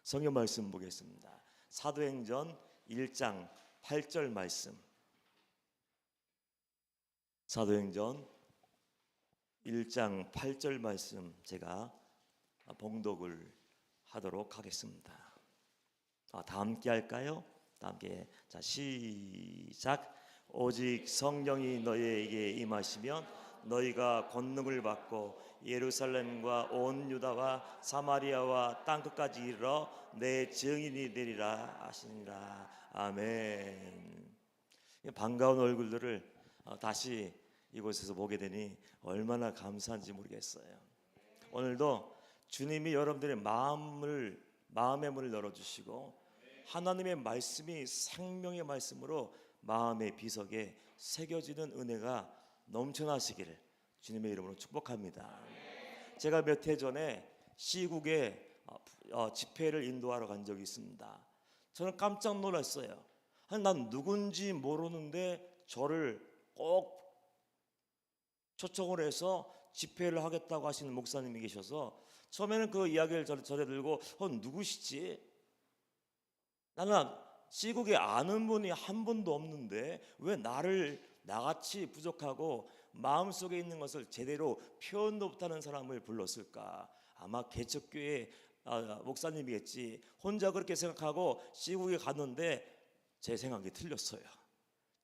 성경 말씀 보겠습니다. 사도행전 1장 8절 말씀. 사도행전 1장 8절 말씀 제가 봉독을 하도록 하겠습니다. 다 함께 할까요? 다 함께. 자, 시작. 오직 성령이 너희에게 임하시면 너희가 권능을 받고 예루살렘과 온 유다와 사마리아와 땅끝까지 이르러 내 증인이 되리라 하시니라. 아멘. 반가운 얼굴들을 다시 이곳에서 보게 되니 얼마나 감사한지 모르겠어요. 오늘도 주님이 여러분들의 마음의 문을 열어주시고 하나님의 말씀이 생명의 말씀으로 마음의 비석에 새겨지는 은혜가 넘쳐나시기를 주님의 이름으로 축복합니다. 제가 몇 해 전에 시국에 집회를 인도하러 간 적이 있습니다. 저는 깜짝 놀랐어요. 아니, 난 누군지 모르는데 저를 꼭 초청을 해서 집회를 하겠다고 하시는 목사님이 계셔서 처음에는 그 이야기를 전해 들고 누구시지? 나는 시국에 아는 분이 한 분도 없는데 왜 나를 나같이 부족하고 마음속에 있는 것을 제대로 표현도 못하는 사람을 불렀을까? 아마 개척교회 목사님이겠지. 혼자 그렇게 생각하고 시국에 갔는데 제 생각이 틀렸어요.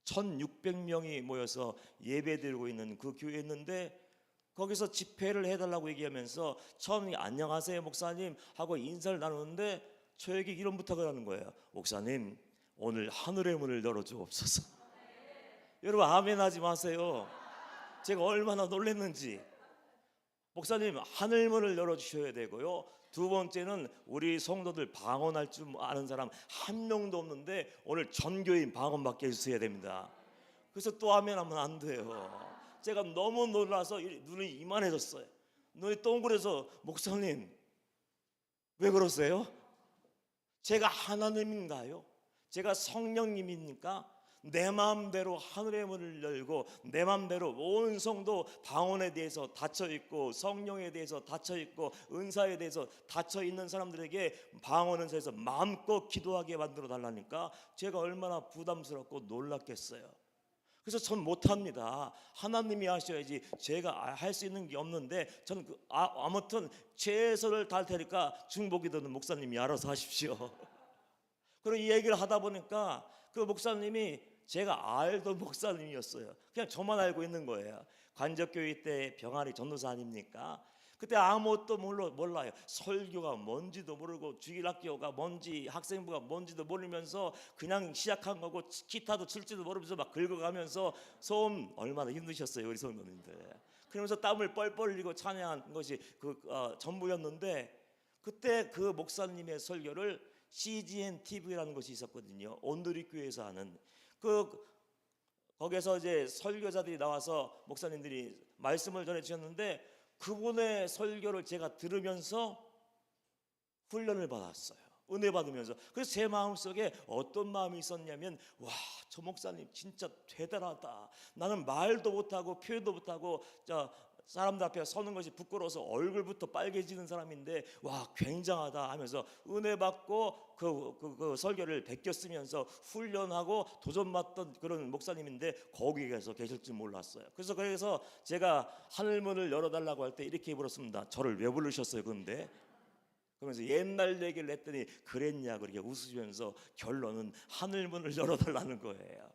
1600명이 모여서 예배드리고 있는 그 교회였는데 거기서 집회를 해달라고 얘기하면서 처음에 안녕하세요 목사님 하고 인사를 나누는데 저에게 이런 부탁을 하는 거예요. 목사님, 오늘 하늘의 문을 열어주옵소서. 여러분 아멘 하지 마세요. 제가 얼마나 놀랐는지. 목사님, 하늘문을 열어주셔야 되고요. 두 번째는 우리 성도들 방언할 줄 아는 사람 한 명도 없는데 오늘 전교인 방언받게 해주셔야 됩니다. 그래서 또 아멘 하면 안 돼요. 제가 너무 놀라서 눈이 이만해졌어요. 눈이 동그래서 목사님 왜 그러세요? 제가 하나님인가요? 제가 성령님입니까? 내 마음대로 하늘의 문을 열고 내 마음대로 온 성도 방언에 대해서 닫혀있고 성령에 대해서 닫혀있고 은사에 대해서 닫혀있는 사람들에게 방언 은사에서 마음껏 기도하게 만들어 달라니까 제가 얼마나 부담스럽고 놀랐겠어요. 그래서 전 못합니다. 하나님이 하셔야지 제가 할 수 있는 게 없는데 저는 아무튼 최선을 다할 테니까 중보기 드는 목사님이 알아서 하십시오. 그리고 이 얘기를 하다 보니까 그 목사님이 제가 알던 목사님이었어요. 그냥 저만 알고 있는 거예요. 관적교회 때 병아리 전도사 아닙니까? 그때 아무것도 몰라요. 설교가 뭔지도 모르고 주일학교가 뭔지 학생부가 뭔지도 모르면서 그냥 시작한 거고 기타도 칠지도 모르면서 막 긁어가면서 소음 얼마나 힘드셨어요 우리 성도님들. 그러면서 땀을 뻘뻘 흘리고 찬양한 것이 전부였는데 그때 그 목사님의 설교를 CGN TV라는 것이 있었거든요. 온누리교회에서 하는 거기서 이제 설교자들이 나와서 목사님들이 말씀을 전해 주셨는데 그분의 설교를 제가 들으면서 훈련을 받았어요. 은혜 받으면서. 그래서 제 마음속에 어떤 마음이 있었냐면 와, 저 목사님 진짜 대단하다. 나는 말도 못하고 표현도 못하고 사람들 앞에 서는 것이 부끄러워서 얼굴부터 빨개지는 사람인데 와, 굉장하다 하면서 은혜 받고 그 설교를 베꼈으면서 훈련하고 도전받던 그런 목사님인데 거기에서 계실 줄 몰랐어요. 그래서 제가 하늘문을 열어달라고 할 때 이렇게 물었습니다. 저를 왜 부르셨어요? 근데 그러면서 옛날 얘기를 했더니 그랬냐 그렇게 웃으시면서 결론은 하늘문을 열어달라는 거예요.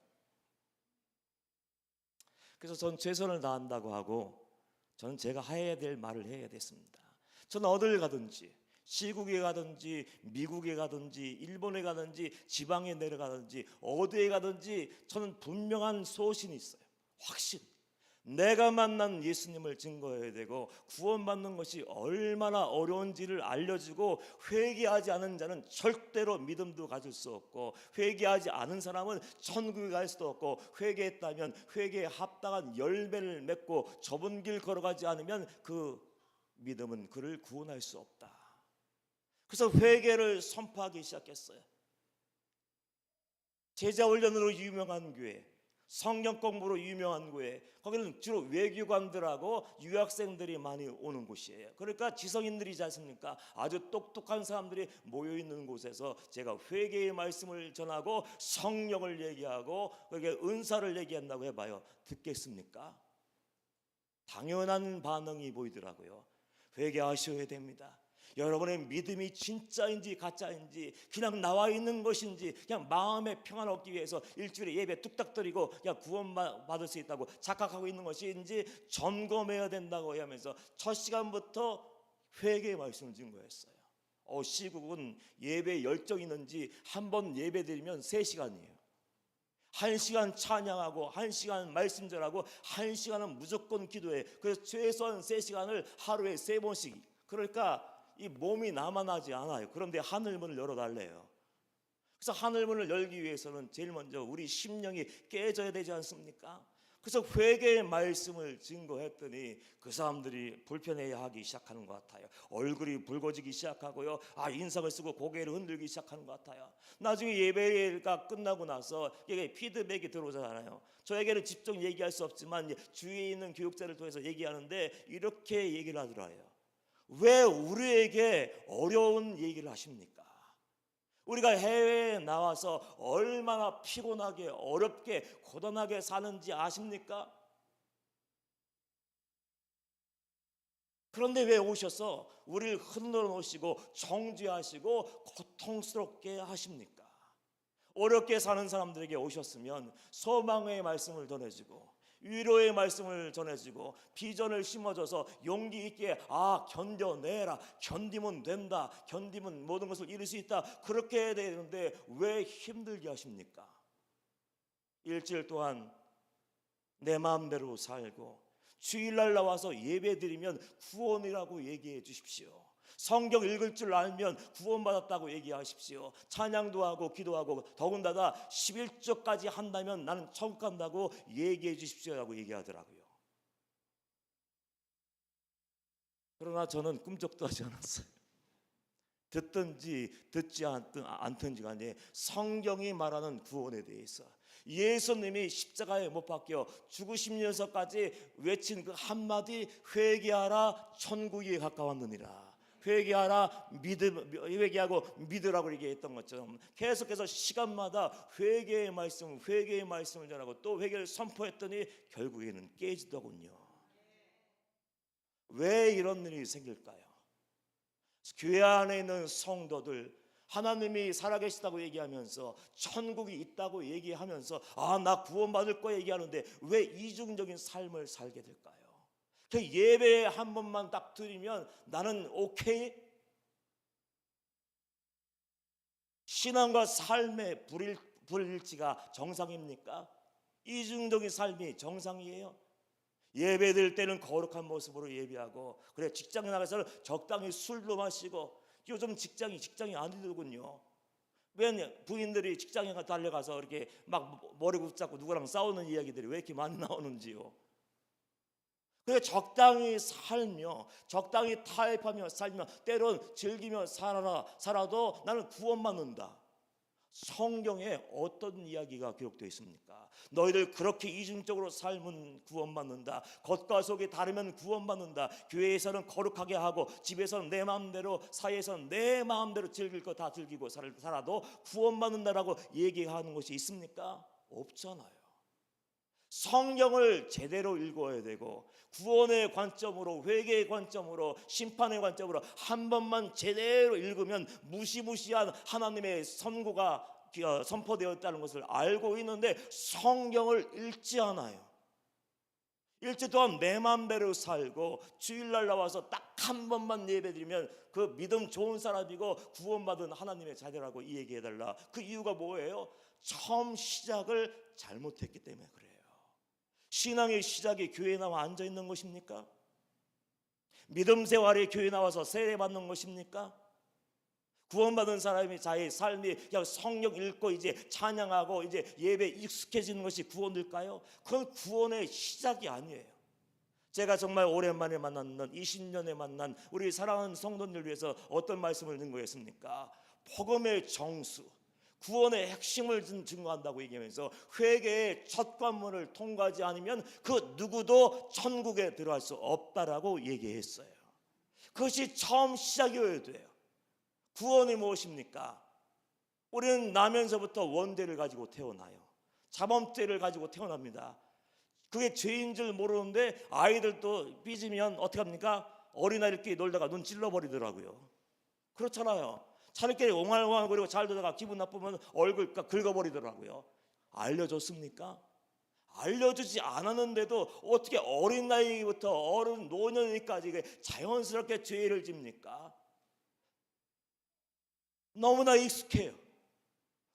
그래서 전 최선을 다한다고 하고 저는 제가 해야 될 말을 해야 됐습니다. 저는 어딜 가든지 시국에 가든지 미국에 가든지 일본에 가든지 지방에 내려가든지 어디에 가든지 저는 분명한 소신이 있어요. 확신. 내가 만난 예수님을 증거해야 되고 구원받는 것이 얼마나 어려운지를 알려주고 회개하지 않은 자는 절대로 믿음도 가질 수 없고 회개하지 않은 사람은 천국에 갈 수도 없고 회개했다면 회개에 합당한 열매를 맺고 좁은 길 걸어가지 않으면 그 믿음은 그를 구원할 수 없다. 그래서 회개를 선포하기 시작했어요. 제자 훈련으로 유명한 교회 성경 공부로 유명한 교회, 거기는 주로 외교관들하고 유학생들이 많이 오는 곳이에요. 그러니까 지성인들이지 않습니까? 아주 똑똑한 사람들이 모여있는 곳에서 제가 회개의 말씀을 전하고 성령을 얘기하고 그게 은사를 얘기한다고 해봐요. 듣겠습니까? 당연한 반응이 보이더라고요. 회개하셔야 됩니다. 여러분의 믿음이 진짜인지 가짜인지, 그냥 나와 있는 것인지, 그냥 마음의 평안 얻기 위해서 일주일에 예배 뚝딱 드리고 그냥 구원받을 수 있다고 착각하고 있는 것인지 점검해야 된다고 하면서 첫 시간부터 회개의 말씀을 준 거였어요. 시국은 예배에 열정이 있는지 한 번 예배 드리면 3시간이에요. 1시간 찬양하고 1시간 말씀 전하고 1시간은 무조건 기도해. 그래서 최소한 3시간을 하루에 3번씩. 그러니까 이 몸이 남아나지 않아요. 그런데 하늘문을 열어달래요. 그래서 하늘문을 열기 위해서는 제일 먼저 우리 심령이 깨져야 되지 않습니까? 그래서 회개의 말씀을 증거했더니 그 사람들이 불편해하기 시작하는 것 같아요. 얼굴이 붉어지기 시작하고요. 인상을 쓰고 고개를 흔들기 시작하는 것 같아요. 나중에 예배가 끝나고 나서 이게 피드백이 들어오잖아요. 저에게는 직접 얘기할 수 없지만 주위에 있는 교육자를 통해서 얘기하는데 이렇게 얘기를 하더라고요. 왜 우리에게 어려운 얘기를 하십니까? 우리가 해외에 나와서 얼마나 피곤하게 어렵게 고단하게 사는지 아십니까? 그런데 왜 오셔서 우리를 흔들어 놓으시고 정죄하시고 고통스럽게 하십니까? 어렵게 사는 사람들에게 오셨으면 소망의 말씀을 전해주고 위로의 말씀을 전해주고 비전을 심어줘서 용기 있게 견뎌내라, 견디면 된다, 견디면 모든 것을 이룰 수 있다, 그렇게 해야 되는데 왜 힘들게 하십니까? 일주일 동안 내 마음대로 살고 주일날 나와서 예배드리면 구원이라고 얘기해 주십시오. 성경 읽을 줄 알면 구원받았다고 얘기하십시오. 찬양도 하고 기도하고 더군다나 11조까지 한다면 나는 천국 간다고 얘기해 주십시오라고 얘기하더라고요. 그러나 저는 꿈쩍도 하지 않았어요. 듣든지 듣지 않든지 간에 성경이 말하는 구원에 대해서 예수님이 십자가에 못 박혀 죽으시면서까지 외친 그 한마디, 회개하라 천국이 가까웠느니라, 회개하라 회개하고 믿으라고 얘기했던 것처럼 계속해서 시간마다 회개의 말씀을 전하고 또 회개를 선포했더니 결국에는 깨지더군요. 왜 이런 일이 생길까요? 교회 안에 있는 성도들, 하나님이 살아계시다고 얘기하면서 천국이 있다고 얘기하면서 나 구원받을 거야 얘기하는데 왜 이중적인 삶을 살게 될까요? 그 예배에 한 번만 딱 드리면 나는 오케이? 신앙과 삶의 불일치가 정상입니까? 이중적인 삶이 정상이에요? 예배 드릴 때는 거룩한 모습으로 예배하고, 그래 직장에 나가서는 적당히 술도 마시고, 요즘 직장이 아니더군요. 왜 부인들이 직장에 달려가서 이렇게 막 머리 붙잡고 누구랑 싸우는 이야기들이 왜 이렇게 많이 나오는지요. 그래 적당히 살며 적당히 타협하며 살며 때론 즐기며 살아도 나는 구원받는다. 성경에 어떤 이야기가 기록되어 있습니까? 너희들 그렇게 이중적으로 삶은 구원받는다, 겉과 속이 다르면 구원받는다, 교회에서는 거룩하게 하고 집에서는 내 마음대로, 사회에서는 내 마음대로 즐길 거 다 즐기고 살아도 구원받는다라고 얘기하는 것이 있습니까? 없잖아요. 성경을 제대로 읽어야 되고 구원의 관점으로, 회개의 관점으로, 심판의 관점으로 한 번만 제대로 읽으면 무시무시한 하나님의 선고가 선포되었다는 것을 알고 있는데 성경을 읽지 않아요. 일주일 동안 내 마음대로 살고 주일날 나와서 딱 한 번만 예배드리면 그 믿음 좋은 사람이고 구원받은 하나님의 자녀라고 얘기해달라. 그 이유가 뭐예요? 처음 시작을 잘못했기 때문에 그래요. 신앙의 시작이 교회에 나와 앉아있는 것입니까? 믿음 생활이 교회에 나와서 세례받는 것입니까? 구원받은 사람이 자기 삶이 그냥 성경 읽고 이제 찬양하고 이제 예배에 익숙해지는 것이 구원일까요? 그건 구원의 시작이 아니에요. 제가 정말 오랜만에 만났는 20년에 만난 우리 사랑하는 성도들 위해서 어떤 말씀을 넣은 거였습니까? 복음의 정수, 구원의 핵심을 증거한다고 얘기하면서 회개의 첫 관문을 통과하지 않으면 그 누구도 천국에 들어갈 수 없다라고 얘기했어요. 그것이 처음 시작이어야 돼요. 구원이 무엇입니까? 우리는 나면서부터 원죄를 가지고 태어나요. 자범죄를 가지고 태어납니다. 그게 죄인 줄 모르는데 아이들도 삐지면 어떻게 합니까? 어린아이들끼리 놀다가 눈 찔러버리더라고요. 그렇잖아요. 차례끼리 옹알옹알거리고 잘 되다가 기분 나쁘면 얼굴 긁어버리더라고요. 알려줬습니까? 알려주지 않았는데도 어떻게 어린 나이부터 어른 노년까지 자연스럽게 죄를 집니까? 너무나 익숙해요.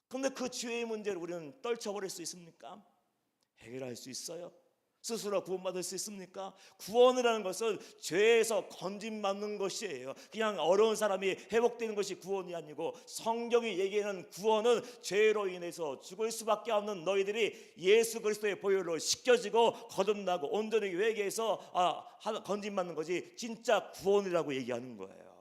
그런데 그 죄의 문제를 우리는 떨쳐버릴 수 있습니까? 해결할 수 있어요? 스스로 구원받을 수 있습니까? 구원이라는 것은 죄에서 건짐받는 것이에요. 그냥 어려운 사람이 회복되는 것이 구원이 아니고, 성경이 얘기하는 구원은 죄로 인해서 죽을 수밖에 없는 너희들이 예수 그리스도의 보혈로 씻겨지고 거듭나고 온전히 회개해서 건짐받는 것이 진짜 구원이라고 얘기하는 거예요.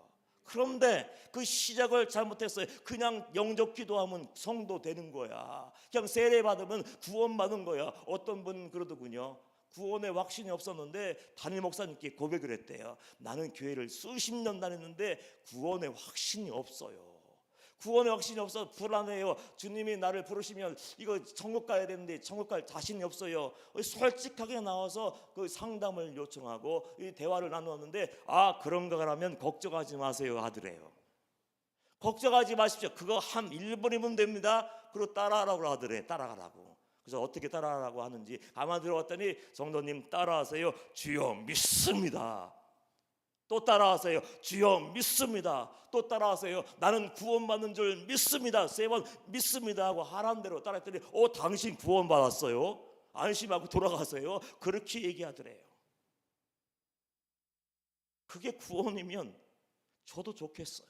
그런데 그 시작을 잘못했어요. 그냥 영접 기도하면 성도 되는 거야. 그냥 세례 받으면 구원받은 거야. 어떤 분 그러더군요. 구원의 확신이 없었는데 담임 목사님께 고백을 했대요. 나는 교회를 수십 년 다녔는데 구원의 확신이 없어요. 구원의 확신이 없어서 불안해요. 주님이 나를 부르시면 이거 천국 가야 되는데 천국 갈 자신이 없어요. 솔직하게 나와서 그 상담을 요청하고 이 대화를 나누었는데, 그런가 하면 걱정하지 마세요 하더래요. 걱정하지 마십시오. 그거 한 1분이면 됩니다. 그리고 따라하라고 하더래. 따라가라고. 그래서 어떻게 따라하라고 하는지 가만 들어봤더니, 성도님 따라하세요. 주여 믿습니다. 또 따라하세요. 주여 믿습니다. 또 따라하세요. 나는 구원받는 줄 믿습니다. 3번 믿습니다 하고 하라는 대로 따라했더니 당신 구원받았어요? 안심하고 돌아가세요. 그렇게 얘기하더래요. 그게 구원이면 저도 좋겠어요.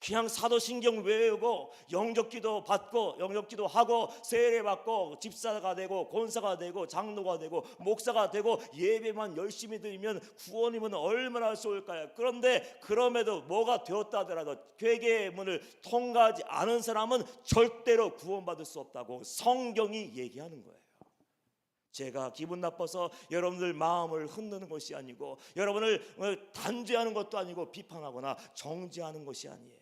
그냥 사도신경 외우고 영접기도 받고 영접기도 하고 세례 받고 집사가 되고 권사가 되고 장로가 되고 목사가 되고 예배만 열심히 드리면 구원이면 얼마나 좋을까요? 그런데 그럼에도 뭐가 되었다 하더라도 회개의 문을 통과하지 않은 사람은 절대로 구원받을 수 없다고 성경이 얘기하는 거예요. 제가 기분 나빠서 여러분들 마음을 흔드는 것이 아니고, 여러분을 단죄하는 것도 아니고, 비판하거나 정죄하는 것이 아니에요.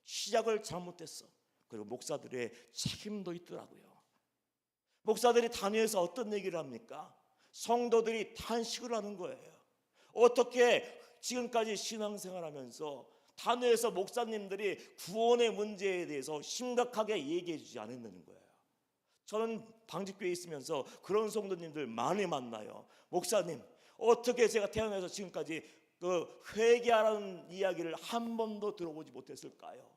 시작을 잘못했어. 그리고 목사들의 책임도 있더라고요. 목사들이 단위에서 어떤 얘기를 합니까? 성도들이 탄식을 하는 거예요. 어떻게 지금까지 신앙생활하면서 단위에서 목사님들이 구원의 문제에 대해서 심각하게 얘기해 주지 않았다는 거예요. 저는 방직교회에 있으면서 그런 성도님들 많이 만나요. 목사님, 어떻게 제가 태어나서 지금까지 그 회개하라는 이야기를 한 번도 들어보지 못했을까요?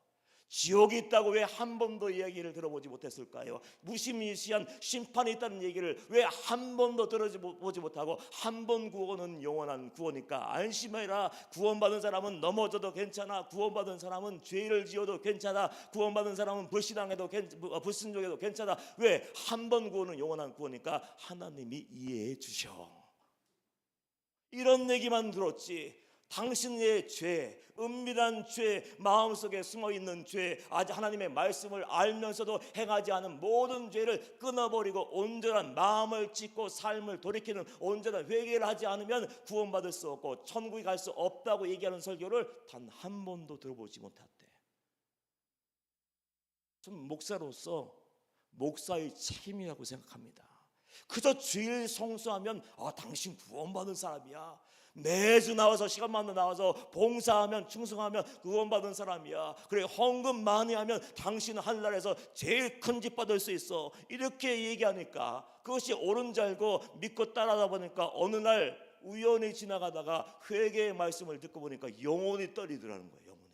지옥이 있다고 왜 한 번도 이야기를 들어보지 못했을까요? 무시무시한 심판이 있다는 얘기를 왜 한 번도 들어보지 못하고, 한 번 구원은 영원한 구원이니까 안심해라. 구원받은 사람은 넘어져도 괜찮아. 구원받은 사람은 죄를 지어도 괜찮아. 구원받은 사람은 불신앙해도 불순종해도 괜찮아. 왜? 한 번 구원은 영원한 구원이니까 하나님이 이해해 주셔. 이런 얘기만 들었지, 당신의 죄, 은밀한 죄, 마음속에 숨어있는 죄, 아직 하나님의 말씀을 알면서도 행하지 않은 모든 죄를 끊어버리고 온전한 마음을 짓고 삶을 돌이키는 온전한 회개를 하지 않으면 구원받을 수 없고 천국에 갈 수 없다고 얘기하는 설교를 단 한 번도 들어보지 못했대. 좀 목사로서 목사의 책임이라고 생각합니다. 그저 주일 성수하면 당신 구원받은 사람이야. 매주 나와서 시간만 나와서 봉사하면 충성하면 구원받은 사람이야. 그래, 헌금 많이 하면 당신은 하늘나라에서 제일 큰 집 받을 수 있어. 이렇게 얘기하니까 그것이 옳은 줄 알고 믿고 따라다 보니까 어느 날 우연히 지나가다가 회개의 말씀을 듣고 보니까 영혼이 떨리더라는 거예요. 영혼이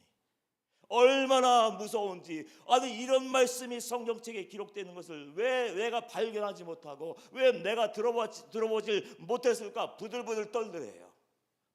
얼마나 무서운지. 아니, 이런 말씀이 성경책에 기록되는 것을 왜 내가 발견하지 못하고 왜 내가 들어보질 못했을까 부들부들 떨더래요.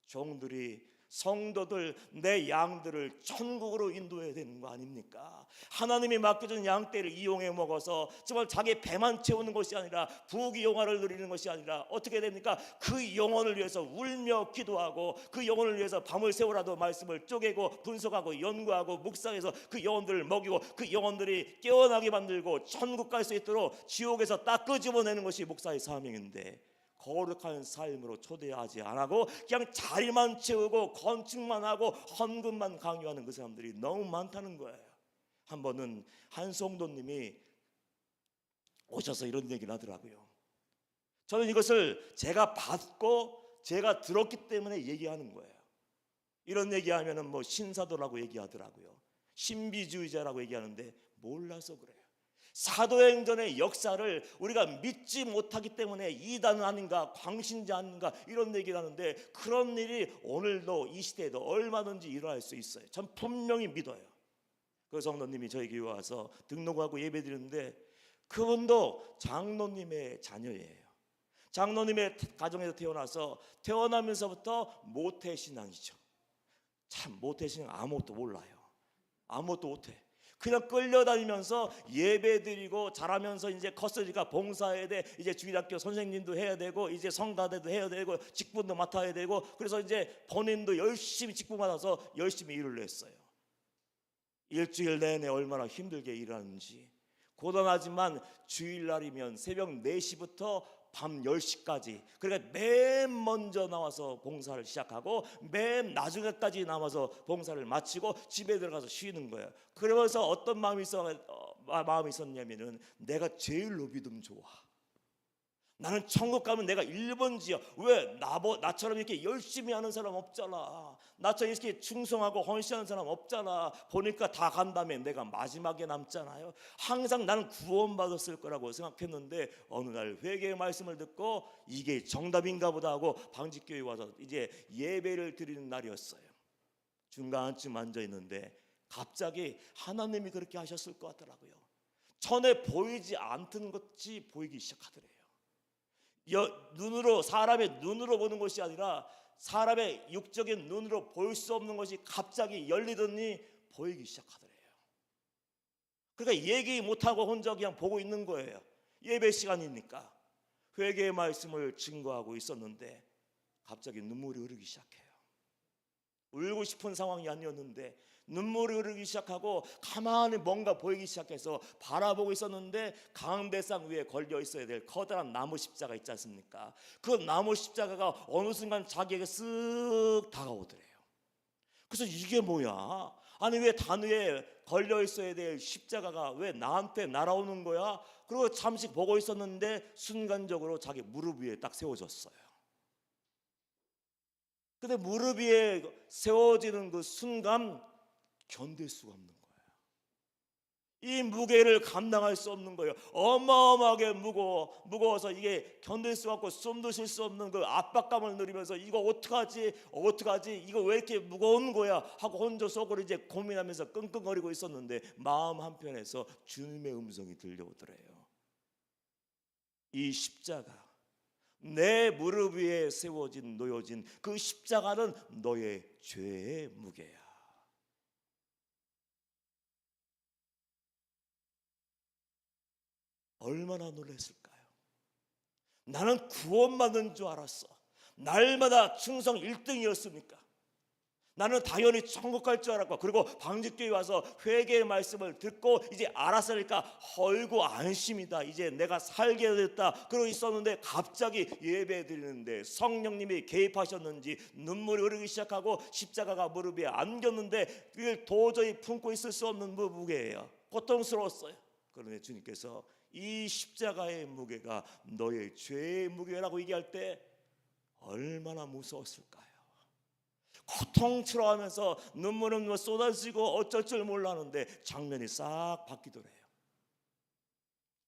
종들이 성도들, 내 양들을 천국으로 인도해야 되는 거 아닙니까? 하나님이 맡겨준 양떼를 이용해 먹어서 정말 자기 배만 채우는 것이 아니라 부귀 영화를 누리는 것이 아니라 어떻게 됩니까? 그 영혼을 위해서 울며 기도하고 그 영혼을 위해서 밤을 새우라도 말씀을 쪼개고 분석하고 연구하고 묵상해서 그 영혼들을 먹이고 그 영혼들이 깨어나게 만들고 천국 갈 수 있도록 지옥에서 딱 끄집어내는 것이 목사의 사명인데, 거룩한 삶으로 초대하지 않고 그냥 자리만 채우고 건축만 하고 헌금만 강요하는 그 사람들이 너무 많다는 거예요. 한 번은 한 성도님이 오셔서 이런 얘기를 하더라고요. 저는 이것을 제가 받고 제가 들었기 때문에 얘기하는 거예요. 이런 얘기하면은 뭐 신사도라고 얘기하더라고요. 신비주의자라고 얘기하는데 몰라서 그래요. 사도행전의 역사를 우리가 믿지 못하기 때문에 이단은 아닌가, 광신자 아닌가 이런 얘기를 하는데, 그런 일이 오늘도 이 시대에도 얼마든지 일어날 수 있어요. 전 분명히 믿어요. 그 성도님이 저희 교회 와서 등록하고 예배드리는데 그분도 장로님의 자녀예요. 장로님의 가정에서 태어나서 태어나면서부터 모태신앙이죠. 참 모태신앙 아무것도 몰라요. 아무것도 못해. 그냥 끌려다니면서 예배드리고 자라면서 이제 컸으니까 봉사해야 돼. 이제 주일학교 선생님도 해야 되고 이제 성가대도 해야 되고 직분도 맡아야 되고, 그래서 이제 본인도 열심히 직분 받아서 열심히 일을 했어요. 일주일 내내 얼마나 힘들게 일하는지. 고단하지만 주일날이면 새벽 4시부터 밤 10시까지, 그러니까 맨 먼저 나와서 봉사를 시작하고 맨 나중에까지 남아서 봉사를 마치고 집에 들어가서 쉬는 거예요. 그러면서 어떤 마음이 있었냐면은 내가 제일로 믿음 좋아. 나는 천국 가면 내가 1번지야. 왜 나처럼 이렇게 열심히 하는 사람 없잖아. 나처럼 이렇게 충성하고 헌신하는 사람 없잖아. 보니까 다 간다며 내가 마지막에 남잖아요. 항상 나는 구원받았을 거라고 생각했는데 어느 날 회개의 말씀을 듣고 이게 정답인가 보다 하고 방직교회 와서 이제 예배를 드리는 날이었어요. 중간쯤 앉아 있는데 갑자기 하나님이 그렇게 하셨을 것 같더라고요. 전에 보이지 않던 것이 보이기 시작하더래요. 눈으로, 사람의 눈으로 보는 것이 아니라 사람의 육적인 눈으로 볼 수 없는 것이 갑자기 열리더니 보이기 시작하더래요. 그러니까 얘기 못하고 혼자 그냥 보고 있는 거예요. 예배 시간이니까. 회개의 말씀을 증거하고 있었는데 갑자기 눈물이 흐르기 시작해요. 울고 싶은 상황이 아니었는데 눈물이 흐르기 시작하고 가만히 뭔가 보이기 시작해서 바라보고 있었는데 강대상 위에 걸려 있어야 될 커다란 나무 십자가 있지 않습니까? 그 나무 십자가가 어느 순간 자기에게 쓱 다가오더래요. 그래서 이게 뭐야? 아니 왜 단 위에 걸려 있어야 될 십자가가 왜 나한테 날아오는 거야? 그리고 잠시 보고 있었는데 순간적으로 자기 무릎 위에 딱 세워졌어요. 근데 무릎 위에 세워지는 그 순간 견딜 수가 없는 거예요. 이 무게를 감당할 수 없는 거예요. 어마어마하게 무거워서 이게 견딜 수 없고 숨도 쉴 수 없는 그 압박감을 누리면서 이거 어떡하지 이거 왜 이렇게 무거운 거야 하고 혼자 속으로 이제 고민하면서 끙끙거리고 있었는데 마음 한편에서 주님의 음성이 들려오더래요. 이 십자가, 내 무릎 위에 놓여진 그 십자가는 너의 죄의 무게야. 얼마나 놀랐을까요? 나는 구원받는 줄 알았어. 날마다 충성 1등이었으니까 나는 당연히 천국 갈 줄 알았고, 그리고 방직교회 와서 회개의 말씀을 듣고 이제 알았으니까 헐고 안심이다. 이제 내가 살게 됐다. 그러고 있었는데 갑자기 예배 드리는데 성령님이 개입하셨는지 눈물이 흐르기 시작하고 십자가가 무릎 위에 안겼는데 그걸 도저히 품고 있을 수 없는 무게예요. 고통스러웠어요. 그런데 주님께서 이 십자가의 무게가 너의 죄의 무게라고 얘기할 때 얼마나 무서웠을까요? 고통스러워하면서 눈물은 쏟아지고 어쩔 줄 몰랐는데 장면이 싹 바뀌더래요.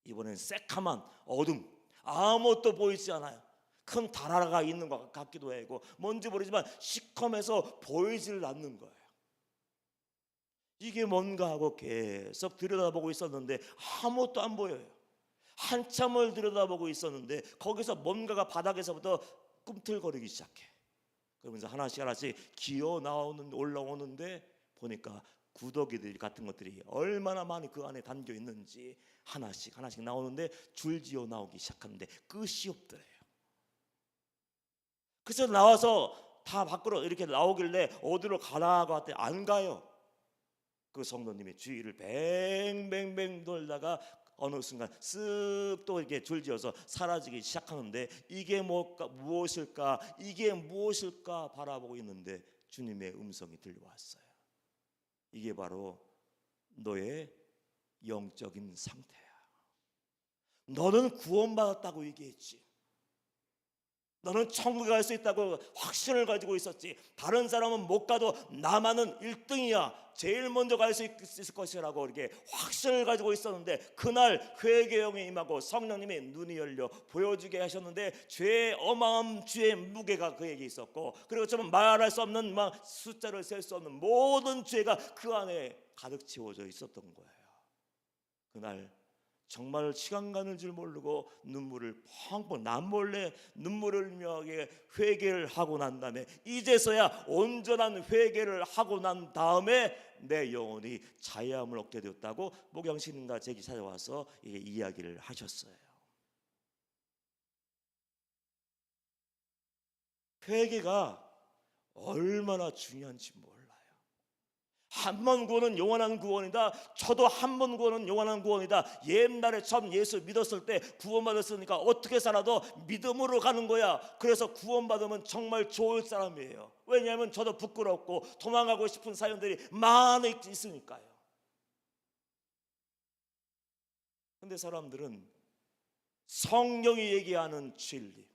이번엔 새카만 어둠, 아무것도 보이지 않아요. 큰 다라가 있는 것 같기도 하고 뭔지 모르지만 시커매서 보이질 않는 거예요. 이게 뭔가 하고 계속 들여다보고 있었는데 아무것도 안 보여요. 한참을 들여다보고 있었는데 거기서 뭔가가 바닥에서부터 꿈틀거리기 시작해. 그러면서 하나씩 하나씩 기어 나오는 올라오는데 보니까 구더기들 같은 것들이 얼마나 많이 그 안에 담겨 있는지 하나씩 하나씩 나오는데 줄지어 나오기 시작하는데 끝이 없더래요. 그래서 나와서 다 밖으로 이렇게 나오길래 어디로 가라고 했더니 안 가요. 그 성도님이 주위를 뱅뱅뱅 돌다가 어느 순간 쓱 또 이렇게 줄지어서 사라지기 시작하는데 이게 무엇일까 이게 무엇일까 바라보고 있는데 주님의 음성이 들려왔어요. 이게 바로 너의 영적인 상태야. 너는 구원받았다고 얘기했지. 너는 천국에 갈 수 있다고 확신을 가지고 있었지. 다른 사람은 못 가도 나만은 1등이야. 제일 먼저 갈 수 있을 것이라고 이렇게 확신을 가지고 있었는데 그날 회개의 영이 임하고 성령님이 눈이 열려 보여주게 하셨는데 죄의 어마어마한 죄의 무게가 그에게 있었고 그리고 좀 말할 수 없는 막 숫자를 셀 수 없는 모든 죄가 그 안에 가득 채워져 있었던 거예요. 그날 정말 시간 가는 줄 모르고 눈물을 펑펑 남몰래 눈물을 흘리며 회개를 하고 난 다음에 이제서야 온전한 회개를 하고 난 다음에 내 영혼이 자유함을 얻게 되었다고 목양신과 제기 찾아와서 이야기를 하셨어요. 회개가 얼마나 중요한지 몰라요. 한 번 구원은 영원한 구원이다. 저도 한 번 구원은 영원한 구원이다. 옛날에 처음 예수 믿었을 때 구원받았으니까 어떻게 살아도 믿음으로 가는 거야. 그래서 구원받으면 정말 좋을 사람이에요. 왜냐하면 저도 부끄럽고 도망가고 싶은 사연들이 많이 있으니까요. 근데 사람들은 성경이 얘기하는 진리,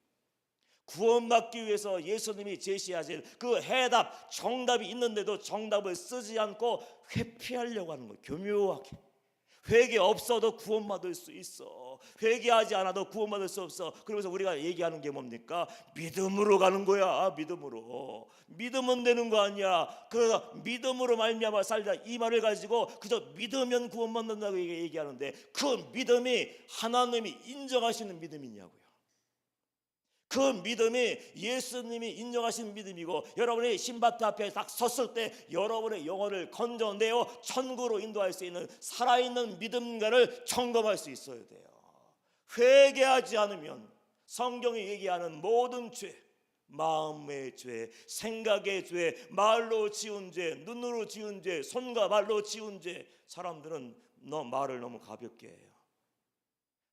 구원받기 위해서 예수님이 제시하신 그 해답, 정답이 있는데도 정답을 쓰지 않고 회피하려고 하는 거예요. 교묘하게. 회개 없어도 구원받을 수 있어. 회개하지 않아도 구원받을 수 없어. 그러면서 우리가 얘기하는 게 뭡니까? 믿음으로 가는 거야. 믿음으로. 믿으면 되는 거 아니야. 그래서 믿음으로 말미암아 살자 이 말을 가지고 그저 믿으면 구원받는다고 얘기하는데 그 믿음이 하나님이 인정하시는 믿음이냐고요. 그 믿음이 예수님이 인정하신 믿음이고 여러분이 신바트 앞에 딱 섰을 때 여러분의 영혼을 건져내어 천국으로 인도할 수 있는 살아있는 믿음가를 점검할 수 있어야 돼요. 회개하지 않으면 성경이 얘기하는 모든 죄, 마음의 죄, 생각의 죄, 말로 지은 죄, 눈으로 지은 죄, 손과 말로 지은 죄, 사람들은 말을 너무 가볍게 해요.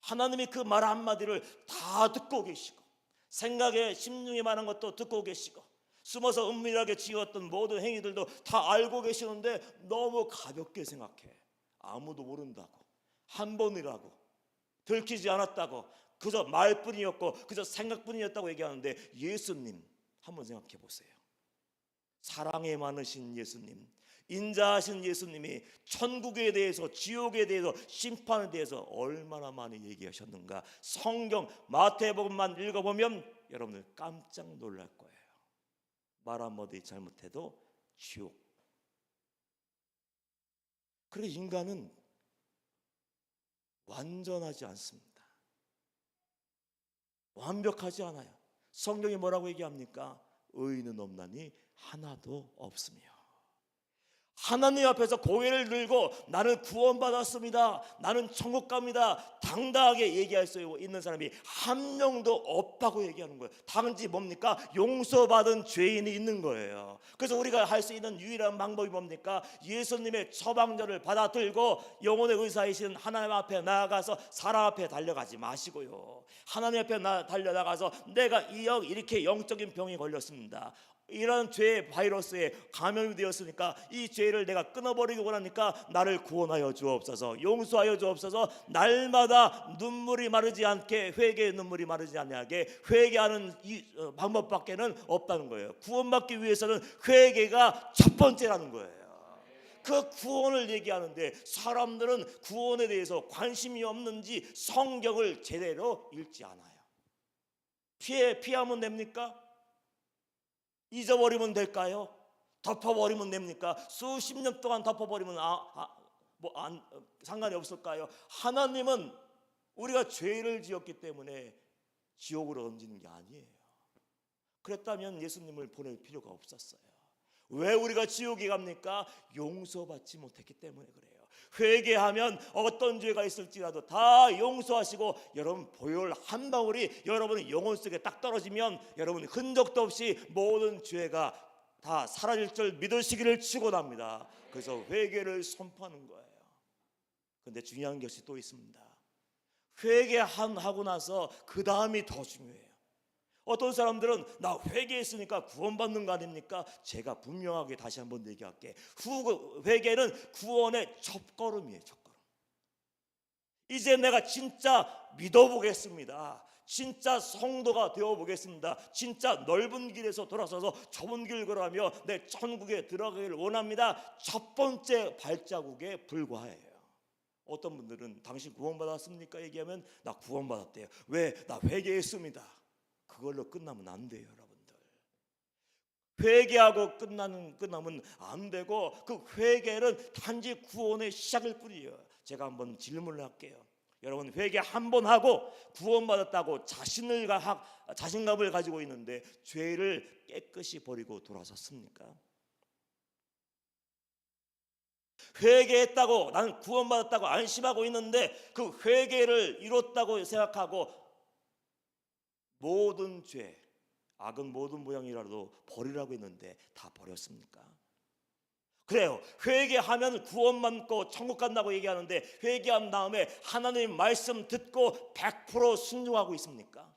하나님이 그 말 한마디를 다 듣고 계시고 생각에 심중에 많은 것도 듣고 계시고 숨어서 은밀하게 지었던 모든 행위들도 다 알고 계시는데 너무 가볍게 생각해. 아무도 모른다고, 한 번이라고, 들키지 않았다고, 그저 말뿐이었고 그저 생각뿐이었다고 얘기하는데 예수님 한번 생각해 보세요. 사랑에 많으신 예수님, 인자하신 예수님이 천국에 대해서 지옥에 대해서 심판에 대해서 얼마나 많이 얘기하셨는가. 성경 마태복음만 읽어보면 여러분들 깜짝 놀랄 거예요. 말 한마디 잘못해도 지옥. 그래 인간은 완전하지 않습니다. 완벽하지 않아요. 성경이 뭐라고 얘기합니까? 의인은 없나니 하나도 없으며. 하나님 앞에서 고개를 들고 나는 구원받았습니다, 나는 천국 갑니다 당당하게 얘기할 수 있는 사람이 한 명도 없다고 얘기하는 거예요. 단지 뭡니까? 용서받은 죄인이 있는 거예요. 그래서 우리가 할 수 있는 유일한 방법이 뭡니까? 예수님의 처방전을 받아들고 영혼의 의사이신 하나님 앞에 나아가서 사람 앞에 달려가지 마시고요, 하나님 앞에 달려나가서 내가 이렇게 영적인 병이 걸렸습니다, 이런 죄의 바이러스에 감염이 되었으니까 이 죄를 내가 끊어버리기 원하니까 나를 구원하여 주옵소서, 용서하여 주옵소서. 날마다 눈물이 마르지 않게, 회개의 눈물이 마르지 않게 회개하는 이 방법밖에는 없다는 거예요. 구원받기 위해서는 회개가 첫 번째라는 거예요. 그 구원을 얘기하는데 사람들은 구원에 대해서 관심이 없는지 성경을 제대로 읽지 않아요. 피하면 됩니까? 잊어버리면 될까요? 덮어버리면 됩니까? 수십 년 동안 덮어버리면 상관이 없을까요? 하나님은 우리가 죄를 지었기 때문에 지옥으로 던지는 게 아니에요. 그랬다면 예수님을 보낼 필요가 없었어요. 왜 우리가 지옥에 갑니까? 용서받지 못했기 때문에 그래요. 회개하면 어떤 죄가 있을지라도 다 용서하시고, 여러분 보혈 한 방울이 여러분의 영혼 속에 딱 떨어지면 여러분 흔적도 없이 모든 죄가 다 사라질 줄 믿으시기를 축원합니다. 그래서 회개를 선포하는 거예요. 그런데 중요한 것이 또 있습니다. 회개하고 나서 그 다음이 더 중요해요. 어떤 사람들은 나 회개했으니까 구원받는 거 아닙니까? 제가 분명하게 다시 한번 얘기할게. 회개는 구원의 첫걸음이에요. 첫걸음. 이제 내가 진짜 믿어보겠습니다. 진짜 성도가 되어보겠습니다. 진짜 넓은 길에서 돌아서서 좁은 길 걸어가며 내 천국에 들어가기를 원합니다. 첫 번째 발자국에 불과해요. 어떤 분들은 당신 구원받았습니까? 얘기하면 나 구원받았대요. 왜? 나 회개했습니다. 그걸로 끝나면 안 돼요, 여러분들. 회개하고 끝나면 안 되고, 그 회개는 단지 구원의 시작일 뿐이에요. 제가 한번 질문을 할게요. 여러분 회개 한 번 하고 구원받았다고 자신감을 가지고 있는데 죄를 깨끗이 버리고 돌아섰습니까? 회개했다고 나는 구원받았다고 안심하고 있는데 그 회개를 이뤘다고 생각하고 모든 죄, 악은 모든 모양이라도 버리라고 했는데 다 버렸습니까? 그래요. 회개하면 구원받고 천국 간다고 얘기하는데 회개한 다음에 하나님 말씀 듣고 100% 순종하고 있습니까?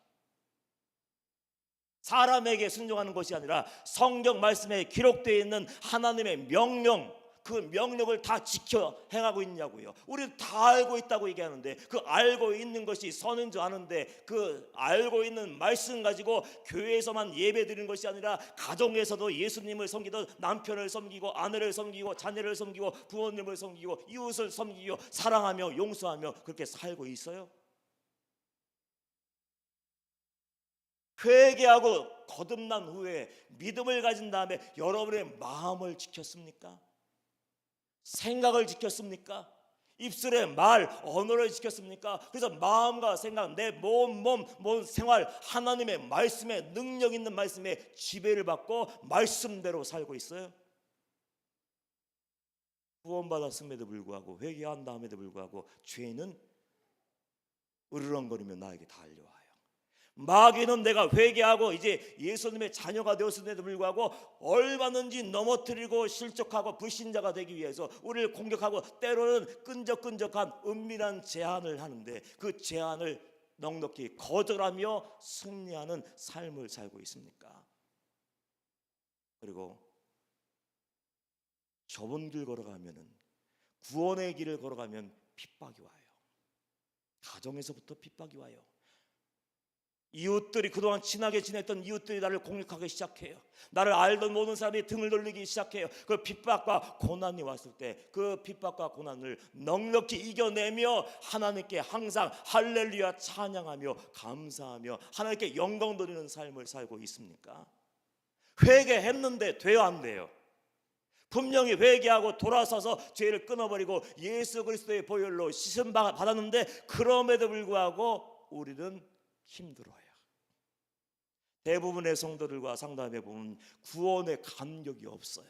사람에게 순종하는 것이 아니라 성경 말씀에 기록되어 있는 하나님의 명령, 그 명령을 다 지켜 행하고 있냐고요. 우리는 다 알고 있다고 얘기하는데 그 알고 있는 것이 선인 줄 아는데 그 알고 있는 말씀 가지고 교회에서만 예배 드리는 것이 아니라 가정에서도 예수님을 섬기듯 남편을 섬기고 아내를 섬기고 자녀를 섬기고 부모님을 섬기고 이웃을 섬기고 사랑하며 용서하며 그렇게 살고 있어요? 회개하고 거듭난 후에 믿음을 가진 다음에 여러분의 마음을 지켰습니까? 생각을 지켰습니까? 입술의 말, 언어를 지켰습니까? 그래서 마음과 생각, 내 몸 생활 하나님의 말씀에 능력 있는 말씀에 지배를 받고 말씀대로 살고 있어요? 구원받았음에도 불구하고 회개한 다음에도 불구하고 죄는 으르렁거리며 나에게 달려와요. 마귀는 내가 회개하고 이제 예수님의 자녀가 되었음에도 불구하고 얼마든지 넘어뜨리고 실족하고 불신자가 되기 위해서 우리를 공격하고 때로는 끈적끈적한 은밀한 제안을 하는데 그 제안을 넉넉히 거절하며 승리하는 삶을 살고 있습니까? 그리고 좁은 길 걸어가면은 구원의 길을 걸어가면 핍박이 와요. 가정에서부터 핍박이 와요. 이웃들이 그동안 친하게 지냈던 이웃들이 나를 공격하기 시작해요. 나를 알던 모든 사람이 등을 돌리기 시작해요. 그 핍박과 고난이 왔을 때 그 핍박과 고난을 넉넉히 이겨내며 하나님께 항상 할렐루야 찬양하며 감사하며 하나님께 영광 돌리는 삶을 살고 있습니까? 회개했는데 돼요, 안 돼요? 분명히 회개하고 돌아서서 죄를 끊어버리고 예수 그리스도의 보혈로 씻음 받았는데 그럼에도 불구하고 우리는 힘들어요. 대부분의 성도들과 상담해 보면 구원의 감격이 없어요.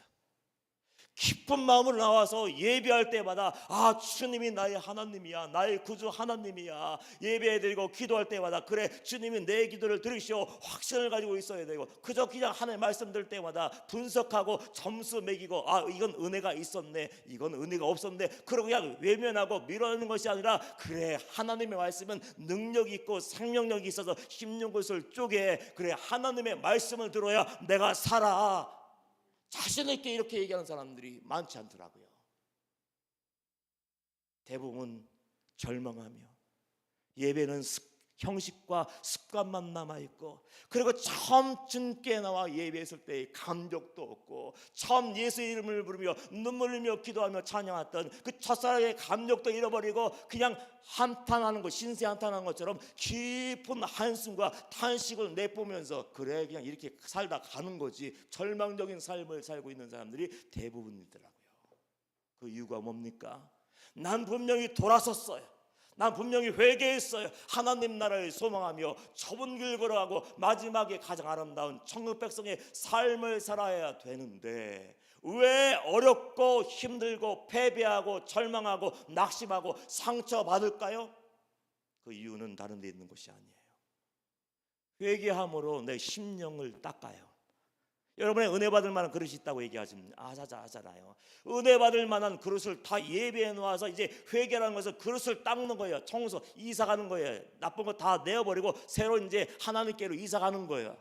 기쁜 마음으로 나와서 예배할 때마다 아 주님이 나의 하나님이야, 나의 구주 하나님이야, 예배드리고 기도할 때마다 그래 주님이 내 기도를 들으시오 확신을 가지고 있어야 되고, 그저 그냥 하나님 말씀 들을 때마다 분석하고 점수 매기고 아 이건 은혜가 있었네 이건 은혜가 없었네 그러고 그냥 외면하고 밀어내는 것이 아니라 그래 하나님의 말씀은 능력이 있고 생명력이 있어서 힘든 것을 쪼개 그래 하나님의 말씀을 들어야 내가 살아. 자신 있게 이렇게 얘기하는 사람들이 많지 않더라고요. 대부분 절망하며 예배는 형식과 습관만 남아있고, 그리고 처음 주님께 나와 예배했을 때의 감격도 없고, 처음 예수 이름을 부르며 눈물 흘리며 기도하며 찬양했던 그 첫사랑의 감격도 잃어버리고 그냥 한탄하는 것, 신세 한탄하는 것처럼 깊은 한숨과 탄식을 내뿜으면서 그래 그냥 이렇게 살다 가는 거지, 절망적인 삶을 살고 있는 사람들이 대부분이더라고요. 그 이유가 뭡니까? 난 분명히 돌아섰어요. 난 분명히 회개했어요. 하나님 나라를 소망하며 좁은 길 걸어가고 마지막에 가장 아름다운 천국 백성의 삶을 살아야 되는데 왜 어렵고 힘들고 패배하고 절망하고 낙심하고 상처받을까요? 그 이유는 다른 데 있는 것이 아니에요. 회개함으로 내 심령을 닦아요. 여러분의 은혜 받을 만한 그릇이 있다고 하잖아요. 은혜 받을 만한 그릇을 다 예배해 놓아서 이제 회개라는 것은 그릇을 닦는 거예요. 청소, 이사 가는 거예요. 나쁜 거 다 내어버리고 새로 이제 하나님께로 이사 가는 거예요.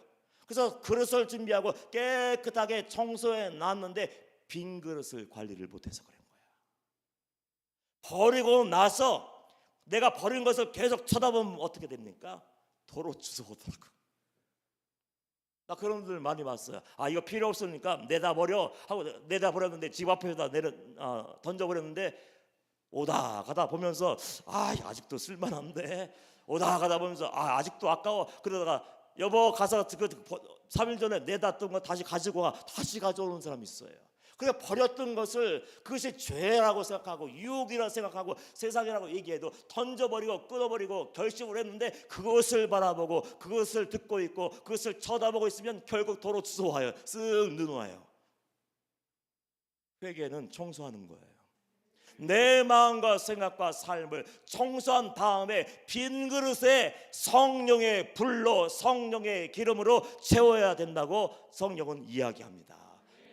그래서 그릇을 준비하고 깨끗하게 청소해 놨는데 빈 그릇을 관리를 못해서 그런 거예요. 버리고 나서 내가 버린 것을 계속 쳐다보면 어떻게 됩니까? 도로 주워오더라고. 나 그런 분들 많이 봤어요. 이거 필요 없으니까 내다 버려 하고 내다 버렸는데 집 앞에다 던져버렸는데 오다 가다 보면서 아직도 쓸만한데, 오다 가다 보면서 아직도 아까워. 그러다가 여보 가서 3일 전에 내다던 거 다시 가지고 와. 다시 가져오는 사람이 있어요. 그냥 버렸던 것을 그것이 죄라고 생각하고 유혹이라고 생각하고 세상이라고 얘기해도 던져버리고 끊어버리고 결심을 했는데 그것을 바라보고 그것을 듣고 있고 그것을 쳐다보고 있으면 결국 도로 주워와요. 쓱 누워요. 회개는 청소하는 거예요. 내 마음과 생각과 삶을 청소한 다음에 빈 그릇에 성령의 불로 성령의 기름으로 채워야 된다고 성령은 이야기합니다.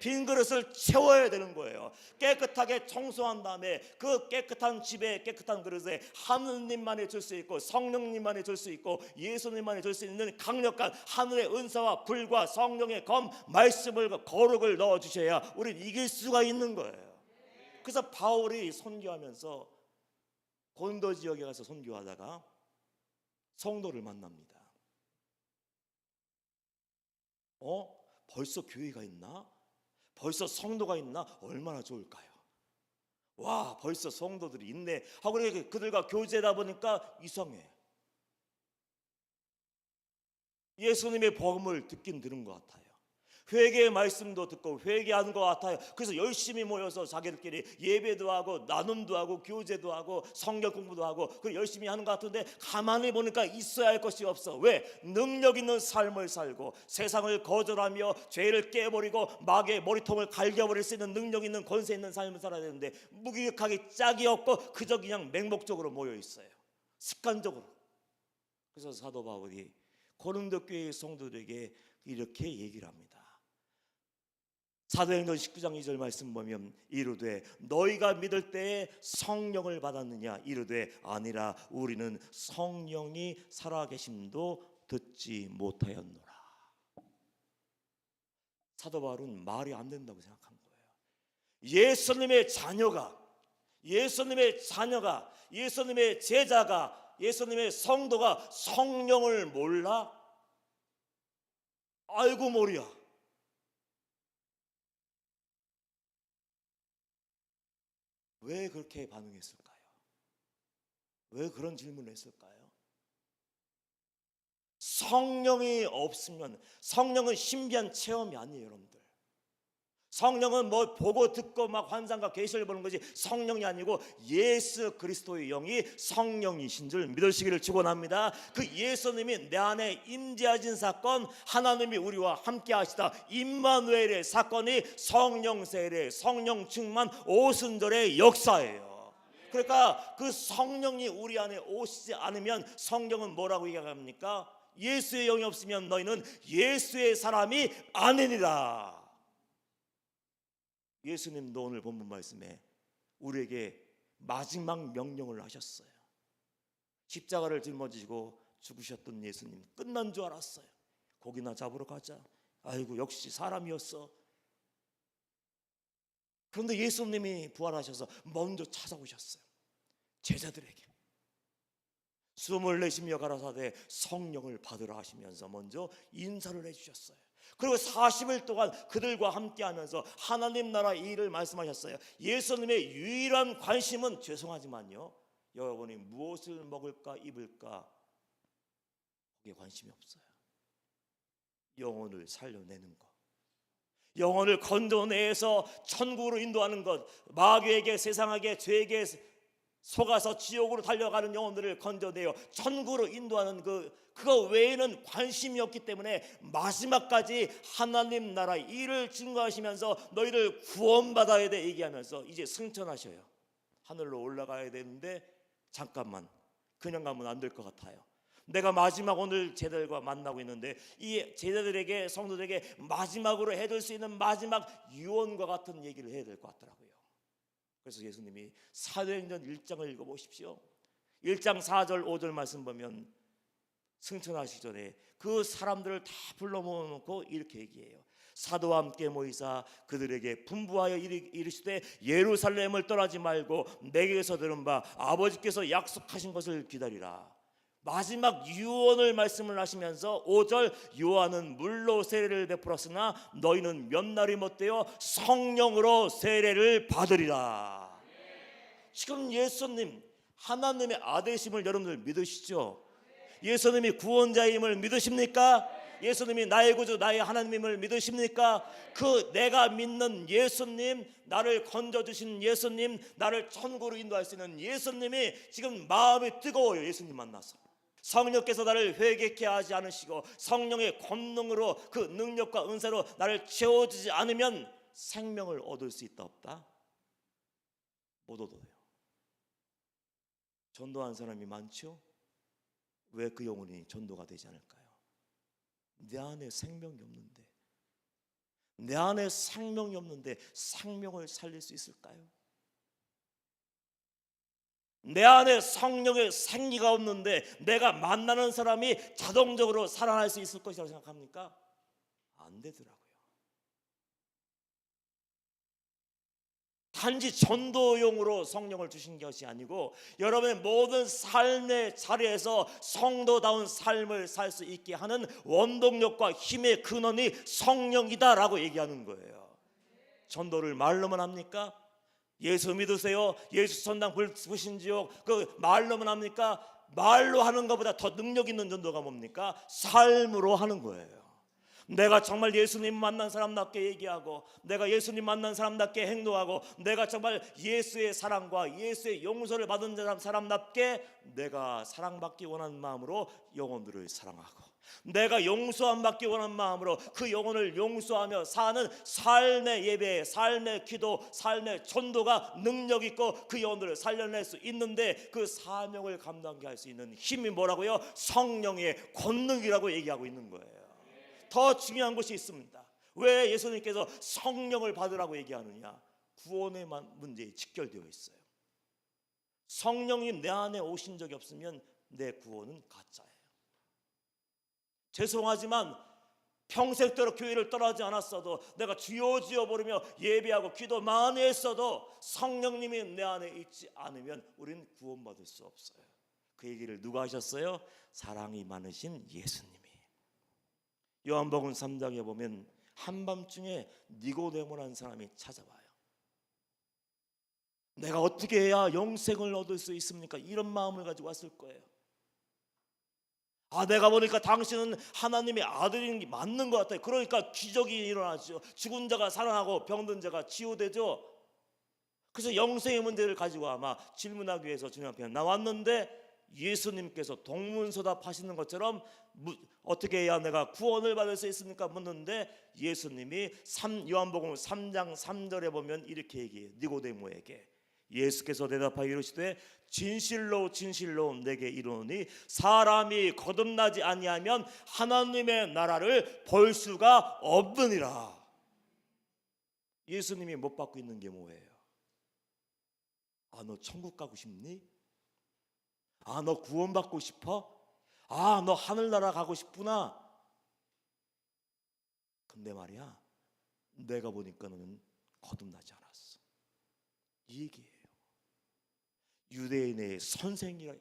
빈 그릇을 채워야 되는 거예요. 깨끗하게 청소한 다음에 그 깨끗한 집에 깨끗한 그릇에 하느님만이 줄 수 있고 성령님만이 줄 수 있고 예수님만이 줄 수 있는 강력한 하늘의 은사와 불과 성령의 검 말씀을 거룩을 넣어주셔야 우리는 이길 수가 있는 거예요. 그래서 바울이 선교하면서 고린도 지역에 가서 선교하다가 성도를 만납니다. 벌써 교회가 있나? 벌써 성도가 있나? 얼마나 좋을까요? 와, 벌써 성도들이 있네 하고 그들과 교제하다 보니까 이상해. 예수님의 복음을 듣긴 들은 것 같아요. 회개의 말씀도 듣고 회개하는 것 같아요. 그래서 열심히 모여서 자기들끼리 예배도 하고 나눔도 하고 교제도 하고 성경 공부도 하고 그 열심히 하는 것 같은데 가만히 보니까 있어야 할 것이 없어. 왜? 능력 있는 삶을 살고 세상을 거절하며 죄를 깨버리고 마귀의 머리통을 갈겨버릴 수 있는 능력 있는 권세 있는 삶을 살아야 되는데 무기력하게 짝이 없고 그저 그냥 맹목적으로 모여 있어요. 습관적으로. 그래서 사도 바울이 고린도 교회의 성도들에게 이렇게 얘기를 합니다. 사도행전 19장 2절 말씀 보면 이르되 너희가 믿을 때에 성령을 받았느냐? 이르되 아니라 우리는 성령이 살아계심도 듣지 못하였노라. 사도 바울은 말이 안 된다고 생각한 거예요. 예수님의 자녀가 예수님의 제자가 예수님의 성도가 성령을 몰라? 아이고 머리야. 왜 그렇게 반응했을까요? 왜 그런 질문을 했을까요? 성령이 없으면, 성령은 신비한 체험이 아니에요, 여러분들. 성령은 뭐 보고 듣고 막 환상과 계시를 보는 것이 성령이 아니고 예수 그리스도의 영이 성령이신 줄 믿으시기를 축원합니다. 그 예수님이 내 안에 임재하신 사건, 하나님이 우리와 함께 하시다 임마누엘의 사건이 성령 세례, 성령 충만 오순절의 역사예요. 그러니까 그 성령이 우리 안에 오시지 않으면 성경은 뭐라고 얘기합니까? 예수의 영이 없으면 너희는 예수의 사람이 아니니라. 예수님도 오늘 본문 말씀에 우리에게 마지막 명령을 하셨어요. 십자가를 짊어지고 죽으셨던 예수님, 끝난 줄 알았어요. 고기나 잡으러 가자. 아이고 역시 사람이었어. 그런데 예수님이 부활하셔서 먼저 찾아오셨어요. 제자들에게 숨을 내쉬며 가라사대 성령을 받으라 하시면서 먼저 인사를 해주셨어요. 그리고 40일 동안 그들과 함께하면서 하나님 나라 일을 말씀하셨어요. 예수님의 유일한 관심은, 죄송하지만요, 여러분이 무엇을 먹을까 입을까 거기에 관심이 없어요. 영혼을 살려내는 것, 영혼을 건져내서 천국으로 인도하는 것, 마귀에게, 세상에게, 죄에게 속아서 지옥으로 달려가는 영혼들을 건져내어 천국으로 인도하는 그거 외에는 관심이 없기 때문에 마지막까지 하나님 나라 일을 증거하시면서 너희를 구원받아야 돼 얘기하면서 이제 승천하셔요. 하늘로 올라가야 되는데 잠깐만, 그냥 가면 안 될 것 같아요. 내가 마지막 오늘 제자들과 만나고 있는데 이 제자들에게, 성도들에게 마지막으로 해줄 수 있는 마지막 유언과 같은 얘기를 해야 될 것 같더라고요. 그래서 예수님이 사도행전 1장을 읽어보십시오. 1장 4절 5절 말씀 보면 승천하시기 전에 그 사람들을 다 불러 모아놓고 이렇게 얘기해요. 사도와 함께 모이사 그들에게 분부하여 이르시되 예루살렘을 떠나지 말고 내게서 들은 바 아버지께서 약속하신 것을 기다리라. 마지막 유언을 말씀을 하시면서 5절 요한은 물로 세례를 베풀었으나 너희는 몇 날이 못되어 성령으로 세례를 받으리라. 지금 예수님 하나님의 아들이심을 여러분들 믿으시죠? 예수님이 구원자임을 믿으십니까? 예수님이 나의 구주 나의 하나님임을 믿으십니까? 그 내가 믿는 예수님, 나를 건져주신 예수님, 나를 천국으로 인도할 수 있는 예수님이 지금 마음이 뜨거워요. 예수님 만나서 성령께서 나를 회개케 하지 않으시고 성령의 권능으로 그 능력과 은사로 나를 채워주지 않으면 생명을 얻을 수 있다 없다? 못 얻어요. 전도한 사람이 많죠? 왜 그 영혼이 전도가 되지 않을까요? 내 안에 생명이 없는데, 내 안에 생명이 없는데 생명을 살릴 수 있을까요? 내 안에 성령의 생기가 없는데 내가 만나는 사람이 자동적으로 살아날 수 있을 것이라고 생각합니까? 안 되더라고요. 단지 전도용으로 성령을 주신 것이 아니고 여러분의 모든 삶의 자리에서 성도다운 삶을 살 수 있게 하는 원동력과 힘의 근원이 성령이다라고 얘기하는 거예요. 전도를 말로만 합니까? 예수 믿으세요. 예수 천당 부신지요. 그 말로만 합니까? 말로 하는 것보다 더 능력 있는 전도가 뭡니까? 삶으로 하는 거예요. 내가 정말 예수님 만난 사람답게 얘기하고, 내가 예수님 만난 사람답게 행동하고, 내가 정말 예수의 사랑과 예수의 용서를 받은 사람답게 내가 사랑받기 원하는 마음으로 영혼들을 사랑하고, 내가 용서함 받기 원하는 마음으로 그 영혼을 용서하며 사는 삶의 예배, 삶의 기도, 삶의 전도가 능력 있고 그 영혼들을 살려낼 수 있는데 그 사명을 감당하게 할 수 있는 힘이 뭐라고요? 성령의 권능이라고 얘기하고 있는 거예요. 더 중요한 것이 있습니다. 왜 예수님께서 성령을 받으라고 얘기하느냐? 구원의 문제에 직결되어 있어요. 성령이 내 안에 오신 적이 없으면 내 구원은 가짜예요. 죄송하지만 평생도록 교회를 떠나지 않았어도, 내가 주여 주여 부르며 예배하고 기도 많이 했어도 성령님이 내 안에 있지 않으면 우리는 구원받을 수 없어요. 그 얘기를 누가 하셨어요? 사랑이 많으신 예수님이. 요한복음 3장에 보면 한밤중에 니고데모라는 사람이 찾아와요. 내가 어떻게 해야 영생을 얻을 수 있습니까? 이런 마음을 가지고 왔을 거예요. 내가 보니까 당신은 하나님의 아들인 게 맞는 것 같아요. 그러니까 기적이 일어나죠. 죽은 자가 살아나고 병든 자가 치유되죠. 그래서 영생의 문제를 가지고 아마 질문하기 위해서 주님 앞에 나왔는데, 예수님께서 동문서답하시는 것처럼 어떻게 해야 내가 구원을 받을 수 있습니까? 묻는데 예수님이 요한복음 3장 3절에 보면 이렇게 얘기해요. 니고데모에게 예수께서 대답하여 이르시되 진실로 진실로 내게 이르노니 사람이 거듭나지 아니하면 하나님의 나라를 볼 수가 없느니라. 예수님이 못 받고 있는 게 뭐예요? 너 천국 가고 싶니? 너 구원받고 싶어? 너 하늘나라 가고 싶구나. 근데 말이야, 내가 보니까 너는 거듭나지 않았어. 이 얘기예요. 유대인의 선생이라.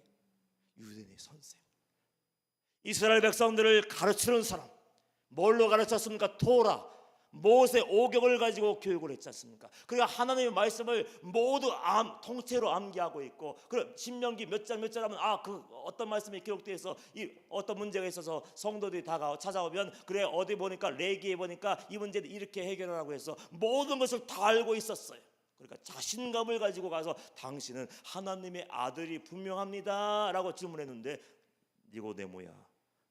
유대인의 선생, 이스라엘 백성들을 가르치는 사람. 뭘로 가르쳤습니까? 토라, 모세 오경을 가지고 교육을 했지 않습니까? 그러니까 하나님의 말씀을 모두 통째로 암기하고 있고, 그럼 신명기 몇 장 몇 절 하면 그 어떤 말씀이 기록되어 있어, 이 어떤 문제가 있어서 성도들이 찾아오면 그래 어디 보니까 레기에 보니까 이 문제는 이렇게 해결하라고 해서 모든 것을 다 알고 있었어요. 그러니까 자신감을 가지고 가서 당신은 하나님의 아들이 분명합니다 라고 질문했는데, 니고데모야,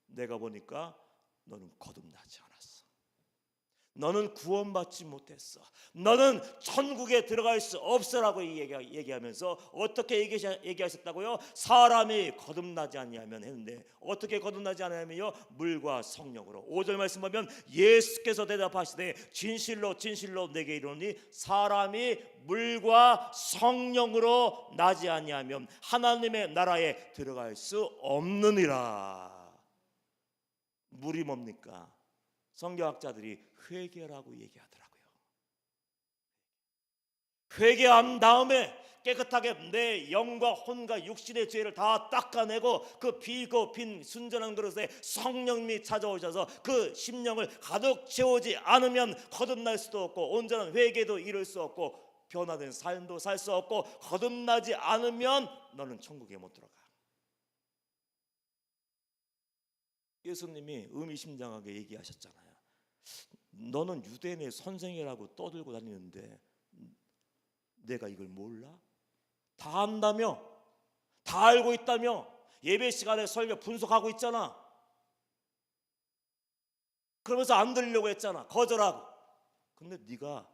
내가 보니까 너는 거듭나지 않았어. 너는 구원받지 못했어. 너는 천국에 들어갈 수 없어라고 얘기하면서 어떻게 얘기하셨다고요? 사람이 거듭나지 아니하면 했는데, 어떻게 거듭나지 않으면요? 물과 성령으로. 5절 말씀 보면 예수께서 대답하시되 진실로 진실로 내게 이르노니 사람이 물과 성령으로 나지 아니하면 하나님의 나라에 들어갈 수 없느니라. 물이 뭡니까? 성경학자들이 회개라고 얘기하더라고요. 회개한 다음에 깨끗하게 내 영과 혼과 육신의 죄를 다 닦아내고 그 비고 빈 순전한 그릇에 성령님이 찾아오셔서 그 심령을 가득 채우지 않으면 거듭날 수도 없고 온전한 회개도 이룰 수 없고 변화된 삶도 살 수 없고, 거듭나지 않으면 너는 천국에 못 들어가. 예수님이 의미심장하게 얘기하셨잖아요. 너는 유대인의 선생이라고 떠들고 다니는데 내가 이걸 몰라? 다 안다며? 다 알고 있다며? 예배 시간에 설교 분석하고 있잖아. 그러면서 안 들으려고 했잖아. 거절하고. 근데 네가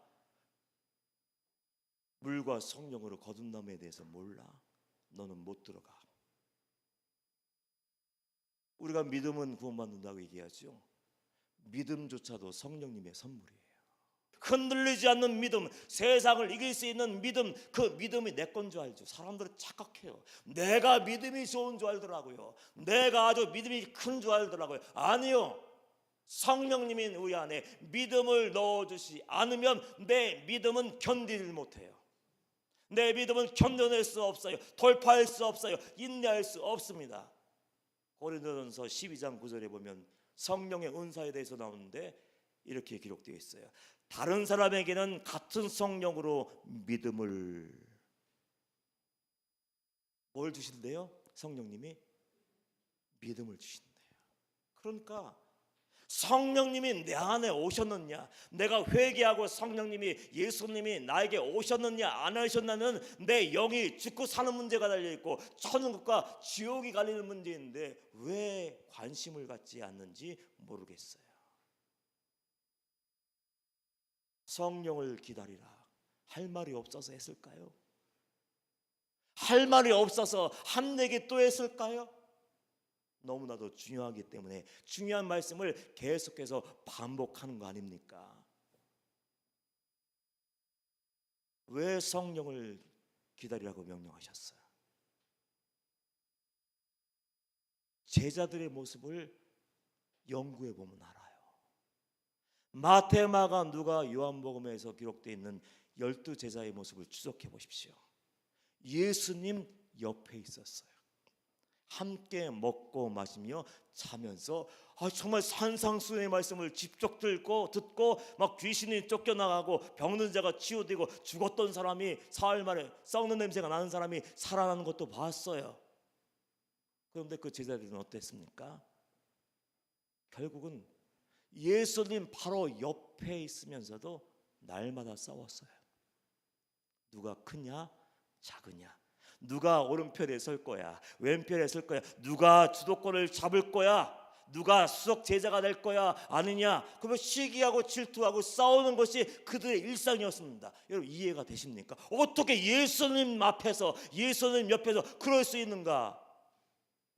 물과 성령으로 거듭남에 대해서 몰라? 너는 못 들어가. 우리가 믿음은 구원받는다고 얘기하죠. 믿음조차도 성령님의 선물이에요. 흔들리지 않는 믿음, 세상을 이길 수 있는 믿음, 그 믿음이 내 건 줄 알죠. 사람들은 착각해요. 내가 믿음이 좋은 줄 알더라고요. 내가 아주 믿음이 큰 줄 알더라고요. 아니요. 성령님이 우리 안에 믿음을 넣어주시 않으면 내 믿음은 견디질 못해요. 내 믿음은 견뎌낼 수 없어요. 돌파할 수 없어요. 인내할 수 없습니다. 고린도전서 12장 9절에 보면 성령의 은사에 대해서 나오는데 이렇게 기록되어 있어요. 다른 사람에게는 같은 성령으로 믿음을 뭘 주신대요? 성령님이 믿음을 주신대요. 그러니까 성령님이 내 안에 오셨느냐, 내가 회개하고 성령님이 예수님이 나에게 오셨느냐 안 오셨느냐는 내 영이 죽고 사는 문제가 달려있고 천국과 지옥이 갈리는 문제인데 왜 관심을 갖지 않는지 모르겠어요. 성령을 기다리라 할 말이 없어서 했을까요? 할 말이 없어서 한 얘기 또 했을까요? 너무나도 중요하기 때문에 중요한 말씀을 계속해서 반복하는 거 아닙니까? 왜 성령을 기다리라고 명령하셨어요? 제자들의 모습을 연구해 보면 알아요. 마태, 마가, 누가, 요한복음에서 기록되어 있는 12제자의 모습을 추적해 보십시오. 예수님 옆에 있었어요. 함께 먹고 마시며 자면서 정말 산상수훈의 말씀을 직접 듣고 막 귀신이 쫓겨나가고 병든 자가 치유되고 죽었던 사람이 사흘 만에 썩는 냄새가 나는 사람이 살아나는 것도 봤어요. 그런데 그 제자들은 어땠습니까? 결국은 예수님 바로 옆에 있으면서도 날마다 싸웠어요. 누가 크냐 작으냐, 누가 오른편에 설 거야 왼편에 설 거야, 누가 주도권을 잡을 거야, 누가 수석 제자가 될 거야 아니냐, 그러면 시기하고 질투하고 싸우는 것이 그들의 일상이었습니다. 여러분 이해가 되십니까? 어떻게 예수님 앞에서 예수님 옆에서 그럴 수 있는가?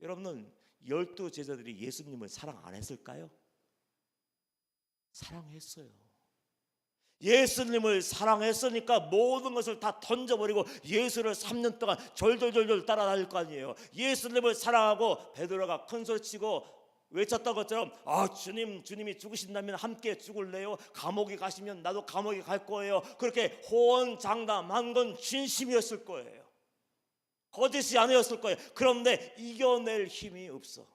여러분은 12제자들이 예수님을 사랑 안 했을까요? 사랑했어요. 예수님을 사랑했으니까 모든 것을 다 던져버리고 예수를 3년 동안 절절절절 따라다닐 거 아니에요. 예수님을 사랑하고 베드로가 큰소리치고 외쳤던 것처럼 주님이 죽으신다면 함께 죽을래요? 감옥에 가시면 나도 감옥에 갈 거예요. 그렇게 호언장담한 건 진심이었을 거예요. 거짓이 아니었을 거예요. 그런데 이겨낼 힘이 없어.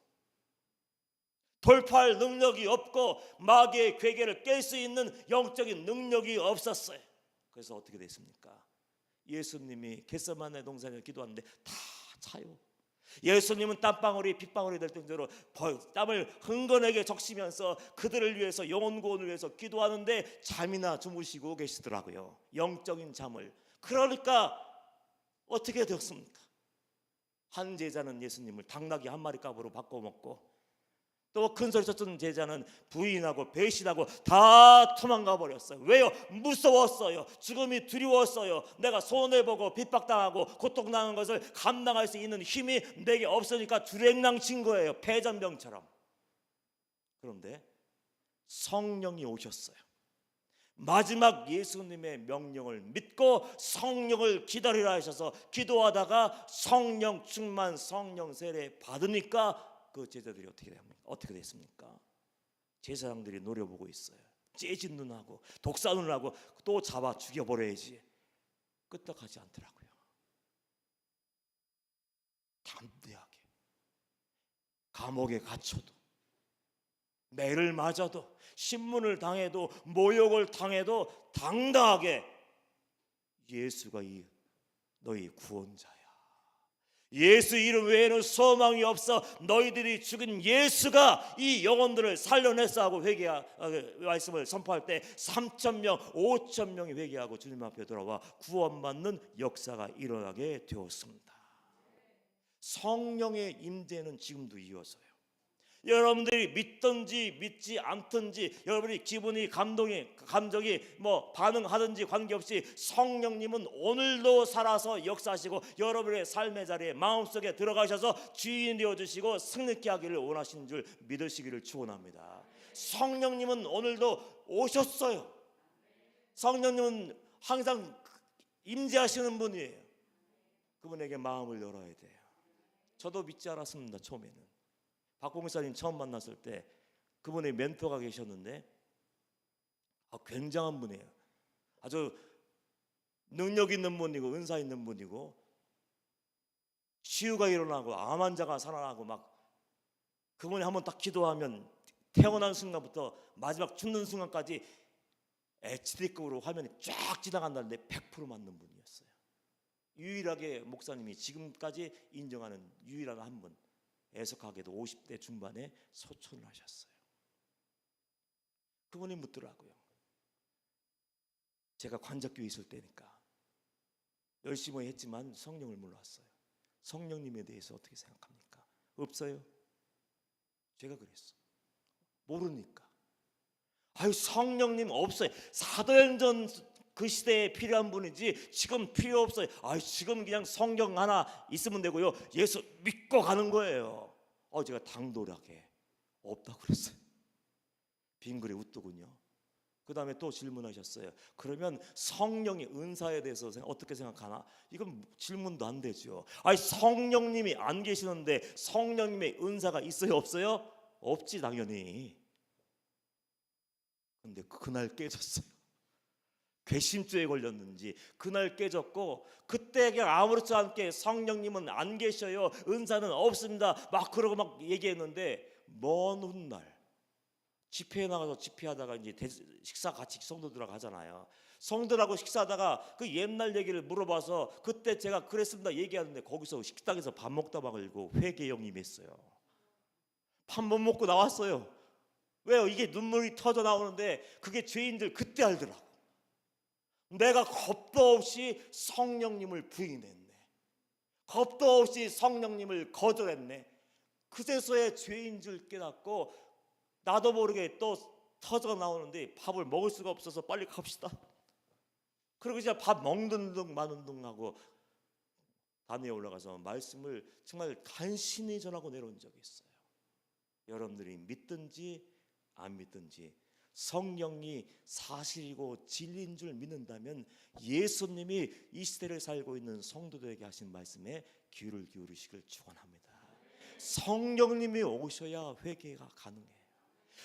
돌파할 능력이 없고 마귀의 괴계를 깰 수 있는 영적인 능력이 없었어요. 그래서 어떻게 됐습니까? 예수님이 겟세마네 동산에서 기도하는데 다 차요. 예수님은 땀방울이 핏방울이 될 정도로 땀을 흥건하게 적시면서 그들을 위해서 영혼 구원을 위해서 기도하는데 잠이나 주무시고 계시더라고요. 영적인 잠을. 그러니까 어떻게 되었습니까? 한 제자는 예수님을 당나귀 한 마리 값으로 바꿔 먹고, 또 큰 소리 쳤던 제자는 부인하고 배신하고 다 도망가 버렸어요. 왜요? 무서웠어요. 죽음이 두려웠어요. 내가 손해보고 핍박당하고 고통당한 것을 감당할 수 있는 힘이 내게 없으니까 주랭랑친 거예요. 패전병처럼. 그런데 성령이 오셨어요. 마지막 예수님의 명령을 믿고 성령을 기다리라 하셔서 기도하다가 성령 충만, 성령 세례 받으니까 그 제자들이 어떻게 됐습니까? 제사장들이 노려보고 있어요. 째진 눈하고 독사 눈하고 또 잡아 죽여버려야지. 끄떡하지 않더라고요. 담대하게 감옥에 갇혀도, 매를 맞아도, 신문을 당해도, 모욕을 당해도 당당하게 예수가 너희 구원자야, 예수 이름 외에는 소망이 없어, 너희들이 죽인 예수가 이 영혼들을 살려냈어 하고 말씀을 선포할 때 3,000명 5,000명이 회개하고 주님 앞에 돌아와 구원받는 역사가 일어나게 되었습니다. 성령의 임재는 지금도 이어서요. 여러분들이 믿든지 믿지 않든지, 여러분이 기분이 감정이 반응하든지 관계없이 성령님은 오늘도 살아서 역사하시고 여러분의 삶의 자리에 마음속에 들어가셔서 주인이 되어주시고 승리케 하기를 원하시는 줄 믿으시기를 축원합니다. 성령님은 오늘도 오셨어요. 성령님은 항상 임재하시는 분이에요. 그분에게 마음을 열어야 돼요. 저도 믿지 않았습니다. 처음에는 박봉사님 처음 만났을 때 그분의 멘토가 계셨는데 굉장한 분이에요. 아주 능력 있는 분이고 은사 있는 분이고, 치유가 일어나고 암 환자가 살아나고, 막 그분이 한번 딱 기도하면 태어난 순간부터 마지막 죽는 순간까지 HD급으로 화면이 쫙 지나간다는데 100% 맞는 분이었어요. 유일하게 목사님이 지금까지 인정하는 유일한 한 분. 애석하게도 50대 중반에 소천을 하셨어요. 그분이 묻더라고요. 제가 관작교회 있을 때니까 열심히 했지만 성령을 몰랐어요. 성령님에 대해서 어떻게 생각합니까? 없어요. 제가 그랬어. 모르니까. 성령님 없어요. 사도행전 그 시대에 필요한 분이지 지금 필요 없어요. 지금 그냥 성경 하나 있으면 되고요, 예수 믿고 가는 거예요. 제가 당돌하게 없다고 그랬어요. 빙그레 웃더군요. 그 다음에 또 질문하셨어요. 그러면 성령의 은사에 대해서 어떻게 생각하나? 이건 질문도 안 되죠. 성령님이 안 계시는데 성령님의 은사가 있어요 없어요? 없지 당연히. 근데 그날 깨졌어요. 괘씸죄에 걸렸는지 그날 깨졌고, 그때 그냥 아무렇지 않게 성령님은 안 계셔요, 은사는 없습니다 막 그러고 막 얘기했는데, 먼 훗날 집회에 나가서 집회하다가 이제 식사 같이 성도들하고 하잖아요. 성도들하고 식사하다가 그 옛날 얘기를 물어봐서 그때 제가 그랬습니다 얘기하는데, 거기서 식당에서 밥 먹다 말고 회개형님이 했어요. 밥 못 먹고 나왔어요. 왜요? 이게 눈물이 터져 나오는데 그게 죄인들 그때 알더라고. 내가 겁도 없이 성령님을 부인했네. 겁도 없이 성령님을 거절했네. 그제서야 죄인 줄 깨닫고, 나도 모르게 또 터져 나오는데 밥을 먹을 수가 없어서 빨리 갑시다. 그리고 이제 밥 먹는 둥 마는 둥 하고 단위에 올라가서 말씀을 정말 간신히 전하고 내려온 적이 있어요. 여러분들이 믿든지 안 믿든지 성령이 사실이고 진리인 줄 믿는다면 예수님이 이 시대를 살고 있는 성도들에게 하신 말씀에 귀를 기울이시길 축원합니다. 성령님이 오셔야 회개가 가능해요.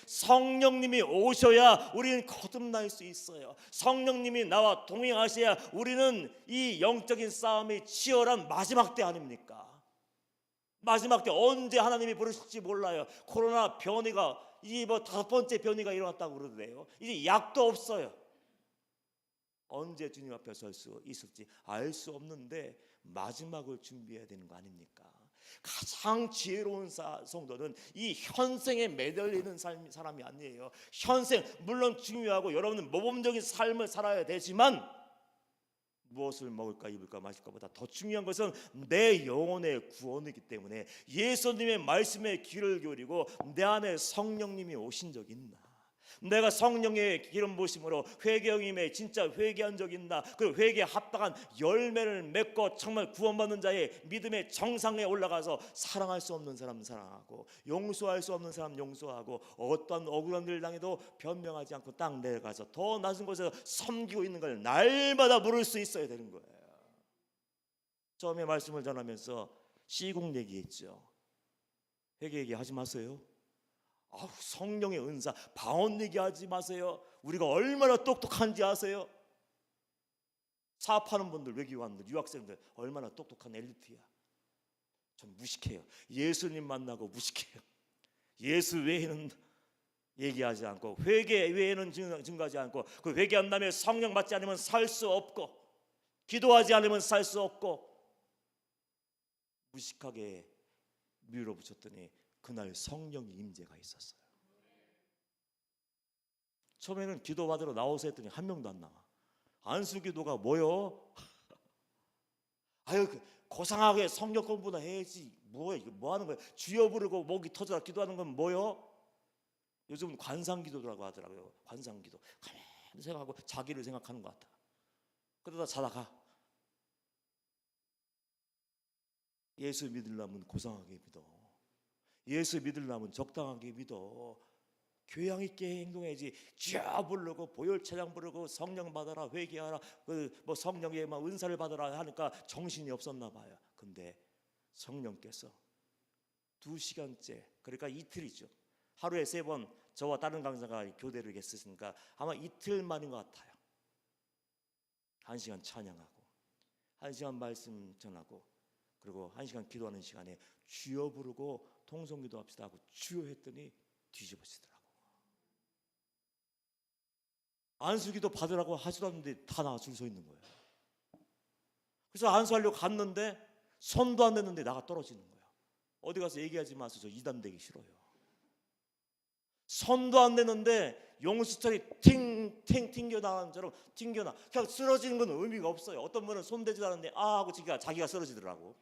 성령님이 오셔야 우리는 거듭날 수 있어요. 성령님이 나와 동행하셔야 우리는 이 영적인 싸움이 치열한 마지막 때 아닙니까? 마지막 때 언제 하나님이 부르실지 몰라요. 코로나 변이가 이제 5번째 변이가 일어났다고 그러더래요. 이제 약도 없어요. 언제 주님 앞에 설 수 있을지 알 수 없는데 마지막을 준비해야 되는 거 아닙니까? 가장 지혜로운 성도는 이 현생에 매달리는 사람이 아니에요. 현생 물론 중요하고 여러분은 모범적인 삶을 살아야 되지만 무엇을 먹을까 입을까 마실까 보다 더 중요한 것은 내 영혼의 구원이기 때문에 예수님의 말씀에 귀를 기울이고 내 안에 성령님이 오신 적이 있나, 내가 성령의 기름 부으심으로 회개형임에 진짜 회개한 적이 있나, 그 회개에 합당한 열매를 맺고 정말 구원받는 자의 믿음의 정상에 올라가서 사랑할 수 없는 사람 사랑하고 용서할 수 없는 사람 용서하고 어떠한 억울한 일 당해도 변명하지 않고 딱 내려가서 더 낮은 곳에서 섬기고 있는 걸 날마다 물을 수 있어야 되는 거예요. 처음에 말씀을 전하면서 시국 얘기했죠. 회개 얘기하지 마세요. 성령의 은사, 방언 얘기하지 마세요. 우리가 얼마나 똑똑한지 아세요? 사업하는 분들, 외교관들, 유학생들 얼마나 똑똑한 엘리트야. 전 무식해요. 예수님 만나고 무식해요. 예수 외에는 얘기하지 않고 회개 외에는 증거하지 않고, 그 회개한 다음에 성령 받지 않으면 살 수 없고 기도하지 않으면 살 수 없고 무식하게 밀어붙였더니 그날 성령의 임재가 있었어요. 처음에는 기도받으러 나오세요 했더니 한 명도 안 나와. 안수기도가 뭐요? 아유, 고상하게 성경 공부나 해야지. 뭐야 이거, 뭐 하는 거야? 주여 부르고 목이 터져라 기도하는 건 뭐요? 요즘 관상기도라고 하더라고요. 관상기도. 가만히 생각하고 자기를 생각하는 것 같아. 그러다 자다가 예수 믿으려면 고상하게 믿어. 예수 믿으려면 적당하게 믿어. 교양 있게 행동해야지. 주여 부르고 보혈 찬양 부르고 성령 받아라 회개하라 뭐 성령의 막 은사를 받아라 하니까 정신이 없었나 봐요. 근데 성령께서 2시간째, 그러니까 이틀이죠. 하루에 3번 저와 다른 강사가 교대를 했으니까 아마 이틀 만인 것 같아요. 1시간 찬양하고 1시간 말씀 전하고 그리고 1시간 기도하는 시간에 주여 부르고 통성기도 합시다 하고 주여 했더니 뒤집어지더라고. 안수기도 받으라고 하지도 않는데 다 나와 줄 서 있는 거예요. 그래서 안수하려고 갔는데 손도 안 댔는데 나가 떨어지는 거예요. 어디 가서 얘기하지 마세요. 저 이단되기 싫어요. 손도 안 댔는데 용수철이 팅팅 튕겨나가는 처럼 튕겨나. 그냥 쓰러지는 건 의미가 없어요. 어떤 분은 손 대지도 않는데 하고 자기가 쓰러지더라고.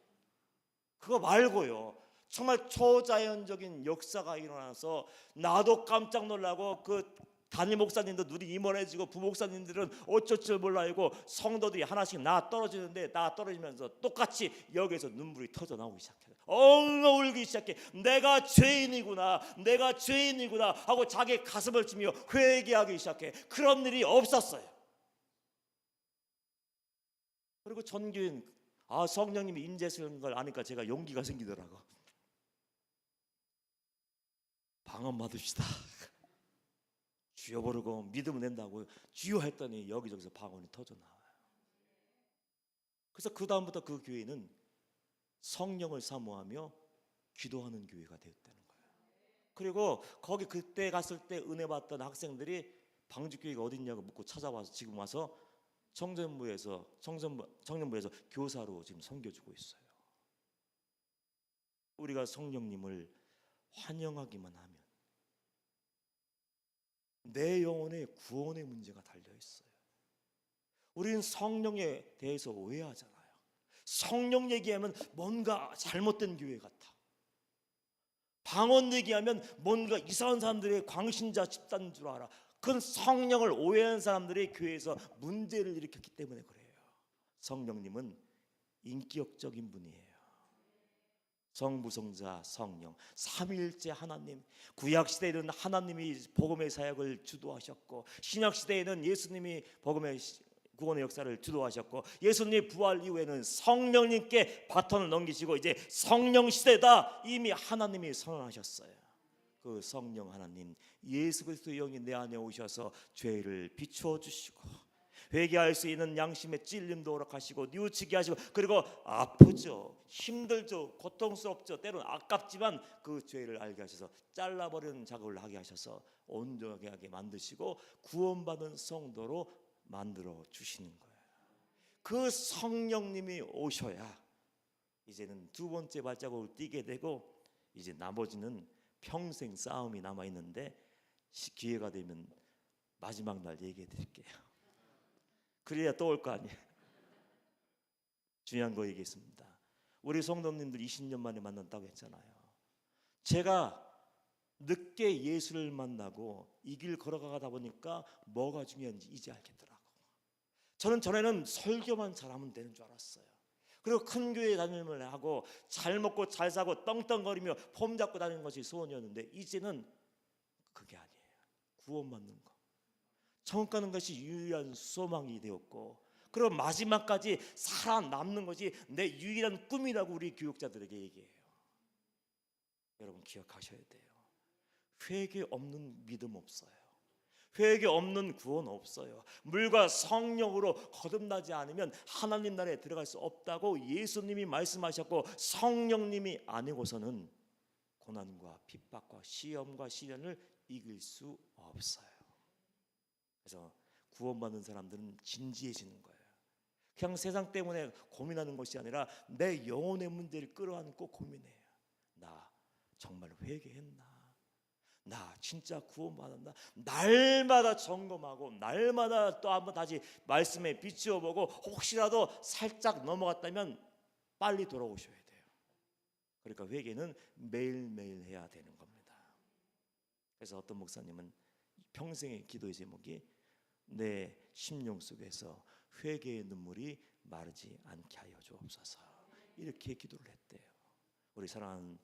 그거 말고요, 정말 초자연적인 역사가 일어나서 나도 깜짝 놀라고 그 담임 목사님도 눈이 이만해지고 부목사님들은 어쩔 줄 몰라하고 성도들이 하나씩 나 떨어지는데 나 떨어지면서 똑같이 여기서 눈물이 터져 나오기 시작해요. 엉엉 울기 시작해. 내가 죄인이구나, 내가 죄인이구나 하고 자기 가슴을 치며 회개하기 시작해. 그런 일이 없었어요. 그리고 전교인 성령님이 임재하시는 걸 아니까 제가 용기가 생기더라고. 방언 받읍시다. 주여 부르고 믿으면 된다고 주여 했더니 여기저기서 방언이 터져 나와요. 그래서 그 다음부터 그 교회는 성령을 사모하며 기도하는 교회가 되었다는 거예요. 그리고 거기 그때 갔을 때 은혜 받던 학생들이 방주교회가 어딨냐고 묻고 찾아와서 지금 와서 청년부에서 교사로 지금 섬겨주고 있어요. 우리가 성령님을 환영하기만 하면 내 영혼의 구원의 문제가 달려있어요. 우리는 성령에 대해서 오해하잖아요. 성령 얘기하면 뭔가 잘못된 교회 같아. 방언 얘기하면 뭔가 이상한 사람들의 광신자 집단인 줄 알아. 그건 성령을 오해한 사람들이 교회에서 문제를 일으켰기 때문에 그래요. 성령님은 인격적인 분이에요. 성부, 성자, 성령 삼위일체 하나님. 구약시대에는 하나님이 복음의 사역을 주도하셨고 신약시대에는 예수님이 복음의 구원의 역사를 주도하셨고 예수님 부활 이후에는 성령님께 바톤을 넘기시고 이제 성령시대다. 이미 하나님이 선언하셨어요. 그 성령 하나님 예수 그리스도의 영이 내 안에 오셔서 죄를 비추어 주시고 회개할 수 있는 양심의 찔림도 허락하시고 뉘우치게 하시고 그리고 아프죠, 힘들죠, 고통스럽죠, 때로는 아깝지만 그 죄를 알게 하셔서 잘라버리는 작업을 하게 하셔서 온전하게 하게 만드시고 구원받은 성도로 만들어 주시는 거예요. 그 성령님이 오셔야 이제는 두 번째 발자국을 띄게 되고 이제 나머지는 평생 싸움이 남아있는데 기회가 되면 마지막 날 얘기해 드릴게요. 그래야 또 올 거 아니에요. 중요한 거 얘기했습니다. 우리 성도님들 20년 만에 만난다고 했잖아요. 제가 늦게 예수를 만나고 이 길 걸어가다 보니까 뭐가 중요한지 이제 알겠더라고. 저는 전에는 설교만 잘하면 되는 줄 알았어요. 그리고 큰 교회 다니면 하고 잘 먹고 잘 사고 떵떵거리며 폼 잡고 다니는 것이 소원이었는데 이제는 그게 아니에요. 구원받는 거, 천국 가는 것이 유일한 소망이 되었고, 그리고 마지막까지 살아남는 것이 내 유일한 꿈이라고 우리 교육자들에게 얘기해요. 여러분 기억하셔야 돼요. 회개 없는 믿음 없어요. 회개 없는 구원 없어요. 물과 성령으로 거듭나지 않으면 하나님 나라에 들어갈 수 없다고 예수님이 말씀하셨고, 성령님이 아니고서는 고난과 핍박과 시험과 시련을 이길 수 없어요. 그래서 구원받는 사람들은 진지해지는 거예요. 그냥 세상 때문에 고민하는 것이 아니라 내 영혼의 문제를 끌어안고 고민해요. 나 정말 회개했나? 나 진짜 구원받았나? 날마다 점검하고 날마다 또 한번 다시 말씀에 비추어 보고, 혹시라도 살짝 넘어갔다면 빨리 돌아오셔야 돼요. 그러니까 회개는 매일매일 해야 되는 겁니다. 그래서 어떤 목사님은 평생의 기도의 제목이 내 심령 속에서 회개의 눈물이 마르지 않게 하여 주옵소서, 이렇게 기도를 했대요. 우리 사랑하는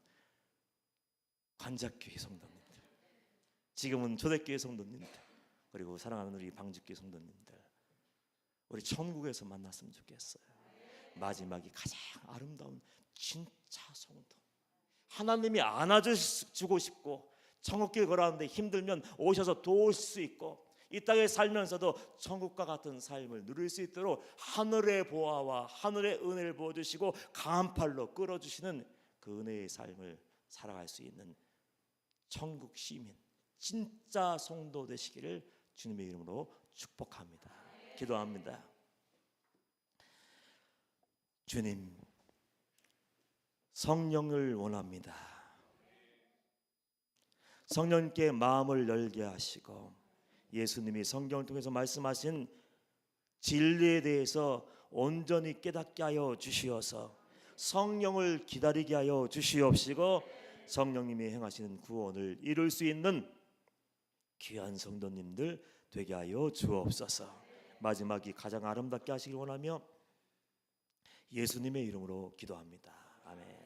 관작교회 성도님들, 지금은 초대교회 성도님들, 그리고 사랑하는 우리 방직교회 성도님들, 우리 천국에서 만났으면 좋겠어요. 마지막이 가장 아름다운 진짜 성도, 하나님이 안아주고 싶고 천국길 걸어가는데 힘들면 오셔서 도울 수 있고, 이 땅에 살면서도 천국과 같은 삶을 누릴 수 있도록 하늘의 보화와 하늘의 은혜를 부어주시고 강한 팔로 끌어주시는 그 은혜의 삶을 살아갈 수 있는 천국 시민, 진짜 성도 되시기를 주님의 이름으로 축복합니다. 기도합니다. 주님, 성령을 원합니다. 성령께 마음을 열게 하시고 예수님이 성경을 통해서 말씀하신 진리에 대해서 온전히 깨닫게 하여 주시어서 성령을 기다리게 하여 주시옵시고, 성령님이 행하시는 구원을 이룰 수 있는 귀한 성도님들 되게 하여 주옵소서. 마지막이 가장 아름답게 하시길 원하며 예수님의 이름으로 기도합니다. 아멘.